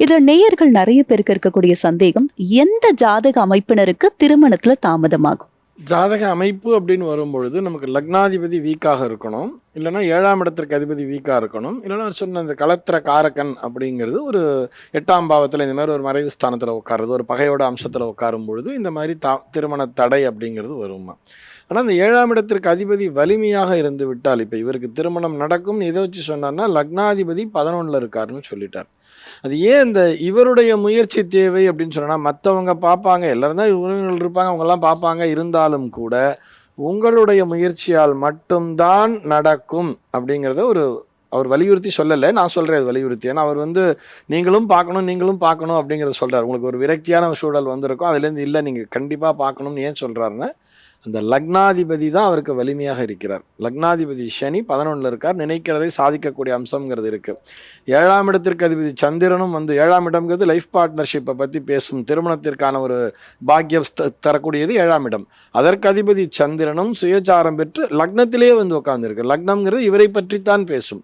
இதுல நேயர்கள் நிறைய பேருக்கு இருக்கக்கூடிய சந்தேகம், எந்த ஜாதக அமைப்பினருக்கு திருமணத்துல தாமதமாகும்? ஜாதக அமைப்பு அப்படின்னு வரும்பொழுது நமக்கு லக்னாதிபதி வீக்காக இருக்கணும், இல்லைனா 7ஆம் இடத்திற்கு அதிபதி வீக்காக இருக்கணும், இல்லைனா சொன்ன அந்த கலத்திர காரகன் அப்படிங்கிறது ஒரு 8ஆம் பாவத்தில் இந்த மாதிரி ஒரு மறைவு ஸ்தானத்தில் உட்காருறது, ஒரு பகையோட அம்சத்தில் உட்காரும் பொழுது இந்த மாதிரி திருமண தடை அப்படிங்கிறது வருமா. ஆனால் அந்த 7ஆம் இடத்திற்கு அதிபதி வலிமையாக இருந்து விட்டால், இப்போ இவருக்கு திருமணம் நடக்கும்னு இதை வச்சு சொன்னார்னா லக்னாதிபதி 11ல் இருக்காருன்னு சொல்லிட்டார். அது ஏன் இந்த இவருடைய முயற்சி தேவை அப்படின்னு சொன்னால், மற்றவங்க பார்ப்பாங்க, எல்லாரும் தான் உறவினர்கள் இருப்பாங்க, அவங்கெல்லாம் பார்ப்பாங்க, இருந்தாலும் கூட உங்களுடைய முயற்சியால் மட்டும்தான் நடக்கும் அப்படிங்கிறத அவர் வலியுறுத்தி சொல்லலை, நான் சொல்கிறேன் அது வலியுறுத்தி. ஏன்னா அவர் வந்து நீங்களும் பார்க்கணும் அப்படிங்கிறத சொல்கிறார். உங்களுக்கு ஒரு விரக்தியான சூழல் வந்திருக்கும், அதுலேருந்து இல்லை நீங்கள் கண்டிப்பாக பார்க்கணும்னு ஏன் சொல்கிறாருன்னா, அந்த லக்னாதிபதி தான் அவருக்கு வலிமையாக இருக்கிறார். லக்னாதிபதி சனி 11ல் இருக்கார், நினைக்கிறதை சாதிக்கக்கூடிய அம்சங்கிறது இருக்குது. 7ஆம் இடத்திற்கு அதிபதி சந்திரனும் வந்து 7ஆம் இடம்ங்கிறது லைஃப் பார்ட்னர்ஷிப்பை பற்றி பேசும், திருமணத்திற்கான ஒரு பாக்கியம் தரக்கூடியது 7ஆம் இடம். அதற்கு அதிபதி சந்திரனும் சுயச்சாரம் பெற்று லக்னத்திலேயே வந்து உட்கார்ந்துருக்கு. லக்னம்ங்கிறது இவரை பற்றித்தான் பேசும்.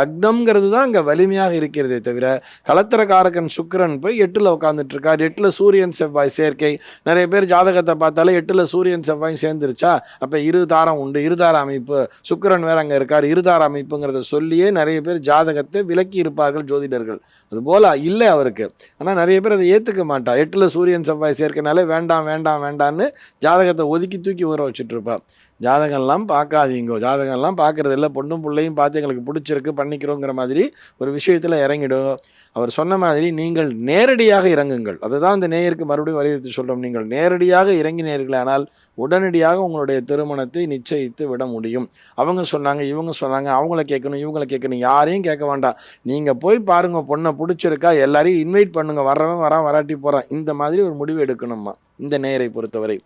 லக்னம்ங்கிறது தான் அங்கே வலிமையாக இருக்கிறதே தவிர, கலத்திர காரகன் சுக்கிரன் போய் 8ல் உட்காந்துட்டு இருக்கார். 8ல் சூரியன் செவ்வாய் சேர்க்கை. நிறைய பேர் ஜாதகத்தை பார்த்தாலே 8ல் சூரியன் செவ்வாய் சேர்ந்துருச்சா, அப்ப இருதாரம் உண்டு, இருதார அமைப்பு, சுக்கிரன் வேற அங்க இருக்கார், இருதார அமைப்புங்கிறத சொல்லியே நிறைய பேர் ஜாதகத்தை விலக்கி இருப்பார்கள் ஜோதிடர்கள். அது போல இல்லை அவருக்கு. ஆனா நிறைய பேர் அதை ஏத்துக்க மாட்டா. 8ல் சூரியன் செவ்வாய் சேர்க்கனாலே வேண்டாம் வேண்டாம் வேண்டான்னு ஜாதகத்தை ஒதுக்கி தூக்கி ஊற வச்சுட்டு இருப்பா. ஜாதகம்லாம் பார்க்காதீங்கோ, ஜாதகம்லாம் பார்க்கறது இல்லை, பொண்ணும் பிள்ளையும் பார்த்து எங்களுக்கு பிடிச்சிருக்கு பண்ணிக்கிறோங்கிற மாதிரி ஒரு விஷயத்தில் இறங்கிடும். அவர் சொன்ன மாதிரி நீங்கள் நேரடியாக இறங்குங்கள். அதுதான் இந்த நேயருக்கு மறுபடியும் வலியுறுத்தி சொல்கிறோம். நீங்கள் நேரடியாக இறங்கினீர்களானால் உடனடியாக உங்களுடைய திருமணத்தை நிச்சயித்து விட முடியும். அவங்க சொன்னாங்க, இவங்க சொன்னாங்க, அவங்கள கேட்கணும், இவங்கள கேட்கணும், யாரையும் கேட்க வேண்டாம். நீங்கள் போய் பாருங்கள், பொண்ணை பிடிச்சிருக்கா, எல்லாரையும் இன்வைட் பண்ணுங்கள், வர்றவன் வரான், வராட்டி போகிறான், இந்த மாதிரி ஒரு முடிவு எடுக்கணுமா இந்த நேரை பொறுத்தவரை.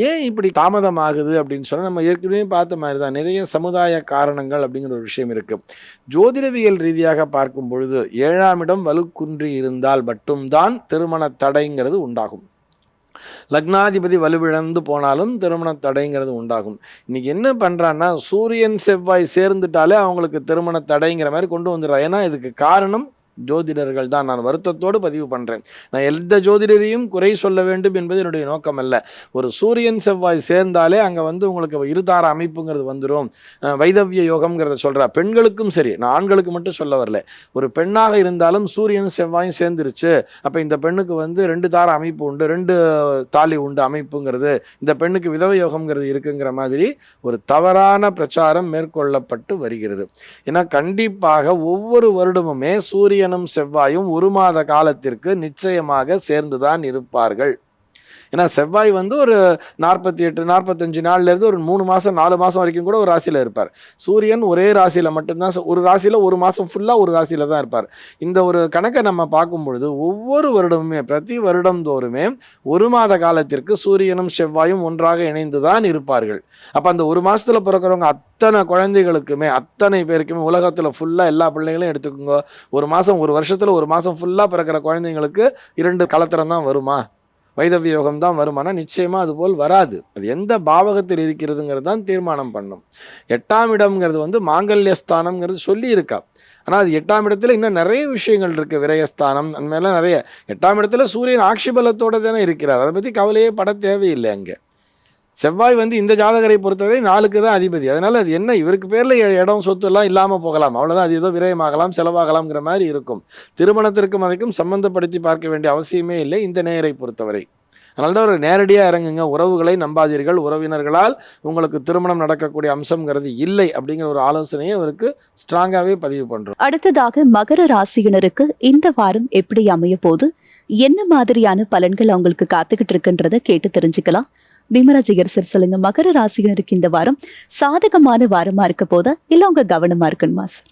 ஏன் இப்படி தாமதமாகுது அப்படின்னு சொன்னால், நம்ம ஏற்கனவே பார்த்த மாதிரி தான் நிறைய சமுதாய காரணங்கள் அப்படிங்கிற ஒரு விஷயம் இருக்குது. ஜோதிடவியல் ரீதியாக பார்க்கும் பொழுது 7ஆம் இடம் வலுக்குன்றி இருந்தால் மட்டும்தான் திருமண தடைங்கிறது உண்டாகும். லக்னாதிபதி வலுவிழந்து போனாலும் திருமண தடைங்கிறது உண்டாகும். இன்னைக்கு என்ன பண்ணுறான்னா, சூரியன் செவ்வாய் சேர்ந்துட்டாலே அவங்களுக்கு திருமண தடைங்கிற மாதிரி கொண்டு வந்துடுறா. ஏன்னா இதுக்கு காரணம் ஜோதிடர்கள் தான். நான் வருத்தத்தோடு பதிவு பண்ணுறேன். நான் எந்த ஜோதிடரையும் குறை சொல்ல வேண்டும் என்பது என்னுடைய நோக்கம் அல்ல. ஒரு சூரியன் செவ்வாய் சேர்ந்தாலே அங்கே உங்களுக்கு இருதார அமைப்புங்கிறது வந்துடும். வைதவிய யோகம்ங்கிறத சொல்கிறா. பெண்களுக்கும் சரி, நான் ஆண்களுக்கு மட்டும் சொல்ல வரல. ஒரு பெண்ணாக இருந்தாலும் சூரியன் செவ்வாயும் சேர்ந்துருச்சு, அப்போ இந்த பெண்ணுக்கு 2 தார அமைப்பு உண்டு, 2 தாலி உண்டு அமைப்புங்கிறது, இந்த பெண்ணுக்கு விதவ யோகம்ங்கிறது இருக்குங்கிற மாதிரி ஒரு தவறான பிரச்சாரம் மேற்கொள்ளப்பட்டு வருகிறது. ஏன்னா கண்டிப்பாக ஒவ்வொரு வருடமுமே சூரியனும் செவ்வாயும் 1 மாத காலத்திற்கு நிச்சயமாக சேர்ந்துதான் இருப்பார்கள். ஏன்னா செவ்வாய் ஒரு 48 45 நாள்ல இருந்து ஒரு 3 மாதம் 4 மாதம் வரைக்கும் கூட ஒரு ராசியில் இருப்பார். சூரியன் ஒரே ராசியில் மட்டும்தான், ஒரு ராசியில் 1 மாதம் ஃபுல்லாக ஒரு ராசியில் தான் இருப்பார். இந்த ஒரு கணக்கை நம்ம பார்க்கும் பொழுது ஒவ்வொரு வருடமுமே, பிரதி வருடம் தோறுமே 1 மாத காலத்திற்கு சூரியனும் செவ்வாயும் ஒன்றாக இணைந்து தான் இருப்பார்கள். அப்போ அந்த 1 மாதத்தில் பிறக்கிறவங்க அத்தனை குழந்தைகளுக்குமே, அத்தனை பேருக்குமே, உலகத்தில் ஃபுல்லாக எல்லா பிள்ளைகளையும் எடுத்துக்கோங்க, ஒரு வருஷத்தில் 1 மாதம் ஃபுல்லாக பிறக்கிற குழந்தைங்களுக்கு 2 கலத்திரம் தான் வருமா, வைதவிய யோகம் தான் வருமானா? நிச்சயமாக அதுபோல் வராது. அது எந்த பாவகத்தில் இருக்கிறதுங்கிறது தான் தீர்மானம் பண்ணும். 8ஆம் இடம்ங்கிறது மாங்கல்யஸ்தானம்ங்கிறது சொல்லி இருக்கா. ஆனால் அது 8ஆம் இடத்துல இன்னும் நிறைய விஷயங்கள் இருக்குது. விரயஸ்தானம், அந்த மாதிரிலாம் நிறைய. 8ஆம் இடத்துல சூரியன் ஆட்சி பலத்தோடு தானே இருக்கிறார். அதை பற்றி கவலையே பட தேவையில்லை. அங்கே செவ்வாய் இந்த ஜாதகரை பொறுத்தவரை 4க்கு தான் அதிபதி. அதனால் அது என்ன, இவருக்கு பேரில் இடம் சொத்து எல்லாம் இல்லாமல் போகலாம், அவ்வளோதான். அது ஏதோ விரயமாகலாம், செலவாகலாம்ங்கிற மாதிரி இருக்கும். திருமணத்திற்கும் அதுக்கும் சம்பந்தப்படுத்தி பார்க்க வேண்டிய அவசியமே இல்லை இந்த நேரை பொறுத்தவரை. அதனால தான் ஒரு நேரடியாக இறங்குங்க. உறவுகளை நம்பாதீர்கள். உறவினர்களால் உங்களுக்கு திருமணம் நடக்கக்கூடிய அம்சம்ங்கிறது இல்லை அப்படிங்கிற ஒரு ஆலோசனையை அவருக்கு ஸ்ட்ராங்காகவே பதிவு பண்ணுறோம். அடுத்ததாக மகர ராசியினருக்கு இந்த வாரம் எப்படி அமைய போது, என்ன மாதிரியான பலன்கள் அவங்களுக்கு காத்துக்கிட்டு இருக்குன்றதை கேட்டு தெரிஞ்சுக்கலாம். பீமராஜிகர் சார் சொல்லுங்க, மகர ராசியினருக்கு இந்த வாரம் சாதகமான வாரமா இருக்க போதா இல்ல அவங்க கவனமா இருக்கணுமா சார்?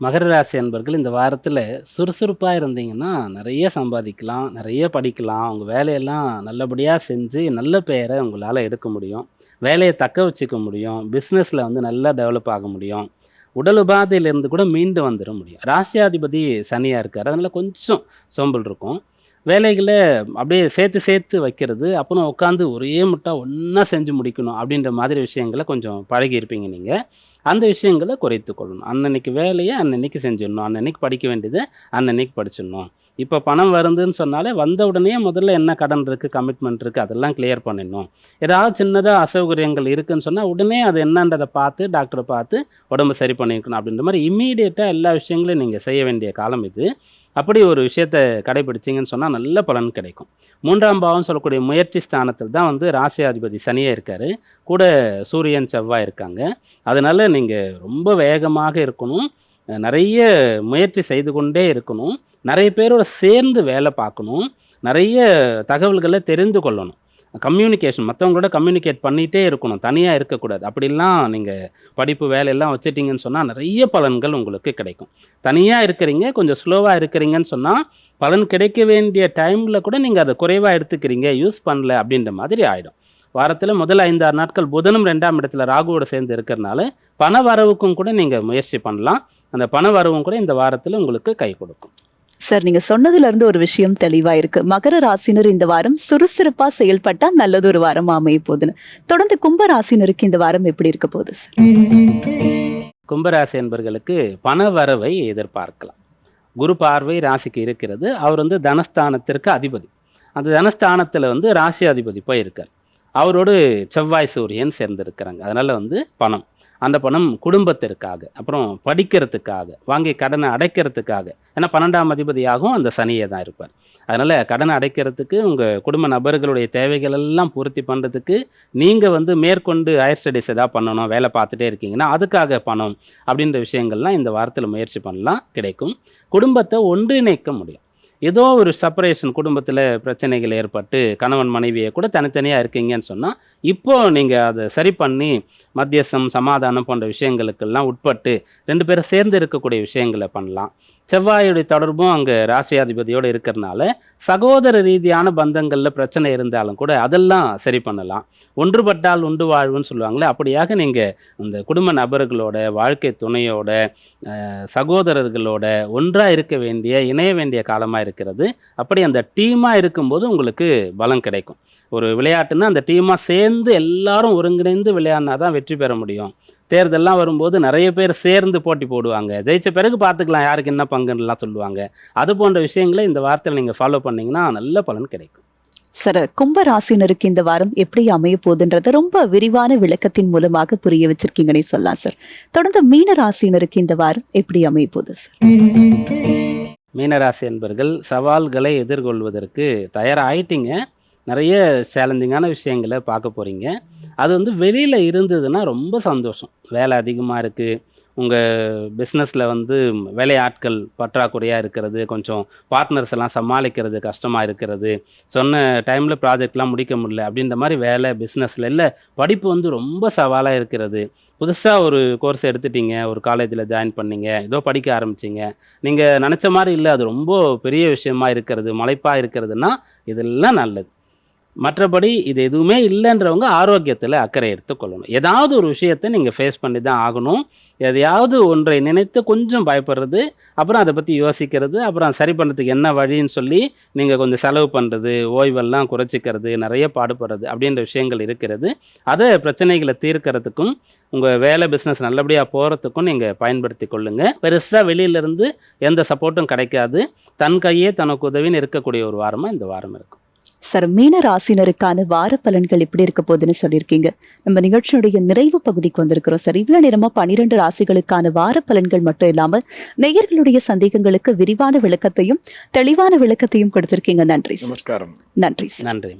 மகர ராசி அன்பர்கள் இந்த வாரத்தில் சுறுசுறுப்பாக இருந்தீங்கன்னா நிறைய சம்பாதிக்கலாம், நிறைய படிக்கலாம், உங்கள் வேலையெல்லாம் நல்லபடியாக செஞ்சு நல்ல பெயரை உங்களால் எடுக்க முடியும், வேலையை தக்க வச்சுக்க முடியும், பிஸ்னஸில் நல்லா டெவலப் ஆக முடியும், உடல் உபாதையிலேருந்து கூட மீண்டு வந்துட முடியும். ராசியாதிபதி சனியாக இருக்கார், அதனால் கொஞ்சம் சோம்பல் இருக்கும். வேலைகளை அப்படியே சேர்த்து வைக்கிறது, அப்புறம் உட்காந்து ஒரே முட்டா ஒன்றா செஞ்சு முடிக்கணும் அப்படின்ற மாதிரி விஷயங்களை கொஞ்சம் பழகி இருப்பீங்க நீங்கள். அந்த விஷயங்களை குறைத்து கொள்ளணும். அன்னன்னைக்கு வேலையை அன்னன்னைக்கு செஞ்சிடணும், அன்னன்னைக்கு படிக்க வேண்டியது அன்னன்னைக்கு படிச்சிடணும். இப்போ பணம் வருதுன்னு சொன்னாலே வந்த உடனே முதல்ல என்ன கடன் இருக்குது, கமிட்மெண்ட் இருக்குது, அதெல்லாம் கிளியர் பண்ணிடணும். ஏதாவது சின்னதாக அசௌகரியங்கள் இருக்குதுன்னு சொன்னால் உடனே அது என்னன்றதை பார்த்து டாக்டரை பார்த்து உடம்பு சரி பண்ணிக்கணும். அப்படின்ற மாதிரி இம்மீடியட்டாக எல்லா விஷயங்களையும் நீங்கள் செய்ய வேண்டிய காலம் இது. அப்படி ஒரு விஷயத்தை கடைபிடிச்சிங்கன்னு சொன்னால் நல்ல பலன் கிடைக்கும். 3ஆம் பாவம் சொல்லக்கூடிய முயற்சி ஸ்தானத்தில் தான் ராசியாதிபதி சனியே இருக்கார், கூட சூரியன் செவ்வாய் இருக்காங்க. அதனால் நீங்கள் ரொம்ப வேகமாக இருக்கணும், நிறைய முயற்சி செய்து கொண்டே இருக்கணும், நிறைய பேரோட சேர்ந்து வேலை பார்க்கணும், நிறைய தகவல்களை தெரிந்து கொள்ளணும். கம்யூனிகேஷன், மற்றவங்களோட கம்யூனிகேட் பண்ணிகிட்டே இருக்கணும், தனியாக இருக்கக்கூடாது. அப்படிலாம் நீங்கள் படிப்பு வேலையெல்லாம் வச்சுட்டிங்கன்னு சொன்னால் நிறைய பலன்கள் உங்களுக்கு கிடைக்கும். தனியாக இருக்கிறீங்க, கொஞ்சம் ஸ்லோவாக இருக்கிறீங்கன்னு சொன்னால் பலன் கிடைக்க வேண்டிய டைமில் கூட நீங்கள் அதை குறைவாக எடுத்துக்கிறீங்க, யூஸ் பண்ணல அப்படின்ற மாதிரி ஆகிடும். வாரத்தில் முதல் 5-6 நாட்கள் புதனும் 2ஆம் இடத்துல ராகுவோட சேர்ந்து இருக்கிறனால பண வரவுக்கும் கூட நீங்கள் முயற்சி பண்ணலாம். அந்த பண வரவும் கூட இந்த வாரத்தில் உங்களுக்கு கை கொடுக்கும். சார், நீங்க சொன்னதுல இருந்து ஒரு விஷயம் தெளிவா இருக்கு. மகர ராசினர் இந்த வாரம் சுறுசுறுப்பா செயல்பட்டா நல்லது ஒரு வாரம் அமைய போகுதுன்னு. தொடர்ந்து கும்ப ராசினருக்கு இந்த வாரம் எப்படி இருக்க போகுது சார்? கும்பராசி என்பர்களுக்கு பண வரவை எதிர்பார்க்கலாம். குரு பார்வை ராசிக்கு இருக்கிறது. அவர் தனஸ்தானத்திற்கு அதிபதி. அந்த தனஸ்தானத்தில் ராசி அதிபதி போயிருக்கார். அவரோடு செவ்வாய் சூரியன் சேர்ந்திருக்கிறாங்க. அதனால் பணம். அந்த பணம் குடும்பத்திற்காக, அப்புறம் படிக்கிறதுக்காக, வாங்கிய கடனை அடைக்கிறதுக்காக. ஏன்னா 12ஆம் அதிபதியாகவும் அந்த சனியே தான் இருப்பார். அதனால் கடனை அடைக்கிறதுக்கு, உங்கள் குடும்ப நபர்களுடைய தேவைகள் எல்லாம் பூர்த்தி பண்ணுறதுக்கு நீங்கள் வந்து மேற்கொண்டு ஹையர் ஸ்டடீஸ் எதாவது பண்ணணும், வேலை பார்த்துட்டே இருக்கீங்கன்னா அதுக்காக பணம் அப்படின்ற விஷயங்கள்லாம் இந்த வாரத்தில் முயற்சி பண்ணலாம், கிடைக்கும். குடும்பத்தை ஒன்றிணைக்க முடியும். ஏதோ ஒரு செப்பரேஷன், குடும்பத்தில் பிரச்சனைகள் ஏற்பட்டு கணவன் மனைவியை கூட தனித்தனியாக இருக்கீங்கன்னு சொன்னால், இப்போது நீங்கள் அதை சரி பண்ணி மத்தியஸ்தம், சமாதானம் போன்ற விஷயங்களுக்கெல்லாம் உட்பட்டு 2 பேரும் சேர்ந்து இருக்கக்கூடிய விஷயங்களை பண்ணலாம். செவ்வாயுடைய தொடர்பும் அங்கே ராசியாதிபதியோடு இருக்கிறனால சகோதர ரீதியான பந்தங்களில் பிரச்சனை இருந்தாலும் கூட அதெல்லாம் சரி பண்ணலாம். ஒன்றுபட்டால் உண்டு வாழ்வுன்னு சொல்லுவாங்களே, அப்படியாக நீங்கள் இந்த குடும்ப நபர்களோட, வாழ்க்கை துணையோட, சகோதரர்களோட ஒன்றாக இருக்க வேண்டிய, இணைய வேண்டிய காலமாக இருக்கிறது. அப்படி அந்த டீமாக இருக்கும்போது உங்களுக்கு பலம் கிடைக்கும். ஒரு விளையாட்டுன்னா அந்த டீமாக சேர்ந்து எல்லாரும் ஒருங்கிணைந்து விளையாடினா தான் வெற்றி பெற முடியும். தேர்தல்லாம் வரும்போது நிறைய பேர் சேர்ந்து போட்டி போடுவாங்க, ஜெயிச்ச பிறகு பார்த்துக்கலாம் யாருக்கு என்ன பங்குன்னெலாம் சொல்லுவாங்க. அது போன்ற விஷயங்களை இந்த வார்த்தையில் நீங்கள் ஃபாலோ பண்ணிங்கன்னா நல்ல பலன் கிடைக்கும். சார், கும்ப ராசினருக்கு இந்த வாரம் எப்படி அமைய போகுதுன்றத ரொம்ப விரிவான விளக்கத்தின் மூலமாக புரிய வச்சிருக்கீங்கன்னே சொல்லலாம் சார். தொடர்ந்து மீன ராசினருக்கு இந்த வாரம் எப்படி அமைய போகுது சார்? மீனராசி என்பர்கள் சவால்களை எதிர்கொள்வதற்கு தயாராகிட்டீங்க. நிறைய சேலஞ்சிங்கான விஷயங்களை பார்க்க போகிறீங்க. அது வந்து வெளியில் இருந்ததுன்னா ரொம்ப சந்தோஷம். வேலை அதிகமாக இருக்குது, உங்கள் பிஸ்னஸில் வந்து வேலையாட்கள் பற்றாக்குறையாக இருக்கிறது, கொஞ்சம் பார்ட்னர்ஸ் எல்லாம் சமாளிக்கிறது கஷ்டமாக இருக்கிறது, சொன்ன டைமில் ப்ராஜெக்ட்லாம் முடிக்க முடியல அப்படின்ற மாதிரி வேலை பிஸ்னஸில் இல்லை. படிப்பு வந்து ரொம்ப சவாலாக இருக்கிறது. புதுசாக ஒரு கோர்ஸ் எடுத்துட்டீங்க, ஒரு காலேஜில் ஜாயின் பண்ணீங்க, ஏதோ படிக்க ஆரம்பிச்சிங்க, நீங்கள் நினச்ச மாதிரி இல்லை, அது ரொம்ப பெரிய விஷயமா இருக்கிறது, மலைப்பாக இருக்கிறதுனா இதெல்லாம் நல்லது. மற்றபடி இது எதுவுமே இல்லைன்றவங்க ஆரோக்கியத்தில் அக்கறை எடுத்துக்கொள்ளணும். ஏதாவது ஒரு விஷயத்தை நீங்கள் ஃபேஸ் பண்ணி தான் ஆகணும். எதையாவது ஒன்றை நினைத்து கொஞ்சம் பயப்படுறது, அப்புறம் அதை பற்றி யோசிக்கிறது, அப்புறம் சரி பண்ணுறதுக்கு என்ன வழின்னு சொல்லி நீங்கள் கொஞ்சம் செலவு பண்ணுறது, ஓய்வெல்லாம் குறைச்சிக்கிறது, நிறைய பாடுபடுறது அப்படின்ற விஷயங்கள் இருக்கிறது. அதை பிரச்சனைகளை தீர்க்கறதுக்கும் உங்கள் வேலை பிஸ்னஸ் நல்லபடியாக போகிறதுக்கும் நீங்கள் பயன்படுத்தி கொள்ளுங்கள். பெருசாக வெளியிலேருந்து எந்த சப்போர்ட்டும் கிடைக்காது. தன் கையே தனக்கு உதவின்னு இருக்கக்கூடிய ஒரு வாரமாக இந்த வாரம் இருக்கும். சார், மீன ராசினருக்கான வார பலன்கள் எப்படி இருக்க போகுதுன்னு சொல்லியிருக்கீங்க. நம்ம நிகழ்ச்சியுடைய நிறைவு பகுதிக்கு வந்திருக்கிறோம் சார். இவ்வளவு நேரமா 12 ராசிகளுக்கான வார பலன்கள் மட்டும் இல்லாம நேயர்களுடைய சந்தேகங்களுக்கு விரிவான விளக்கத்தையும் தெளிவான விளக்கத்தையும் கொடுத்திருக்கீங்க. நன்றி சார். நமஸ்காரம். நன்றி சார். நன்றி.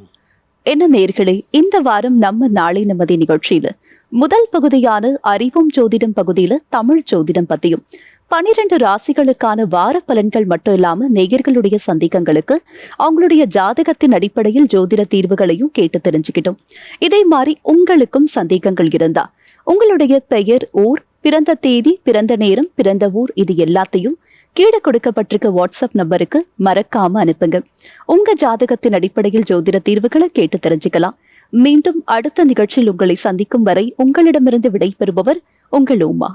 என்ன நேயர்களே, இந்த வாரம் நம்ம நாளை நமதி நிகழ்ச்சியில முதல் பகுதியான அறிவும் ஜோதிடம் பகுதியில தமிழ் ஜோதிடம் பத்தியும் 12 ராசிகளுக்கான வார பலன்கள் மட்டும் இல்லாம நேயர்களுடைய சந்தேகங்களுக்கு அவங்களுடைய ஜாதகத்தின் அடிப்படையில் ஜோதிட தீர்வுகளையும் கேட்டு தெரிஞ்சுக்கிட்டோம். இதே மாதிரி உங்களுக்கும் சந்தேகங்கள் இருந்தா உங்களுடைய பெயர், ஊர், பிறந்த தேதி, பிறந்த நேரம், பிறந்த ஊர் இது எல்லாத்தையும் கீழே கொடுக்கப்பட்டிருக்க வாட்ஸ்அப் நம்பருக்கு மறக்காம அனுப்புங்க. உங்க ஜாதகத்தின் அடிப்படையில் ஜோதிட தீர்வுகளை கேட்டு தெரிஞ்சுக்கலாம். மீண்டும் அடுத்த நிகழ்ச்சியில் உங்களை சந்திக்கும் வரை உங்களிடமிருந்து விடைபெறுபவர் உங்கள் உமா.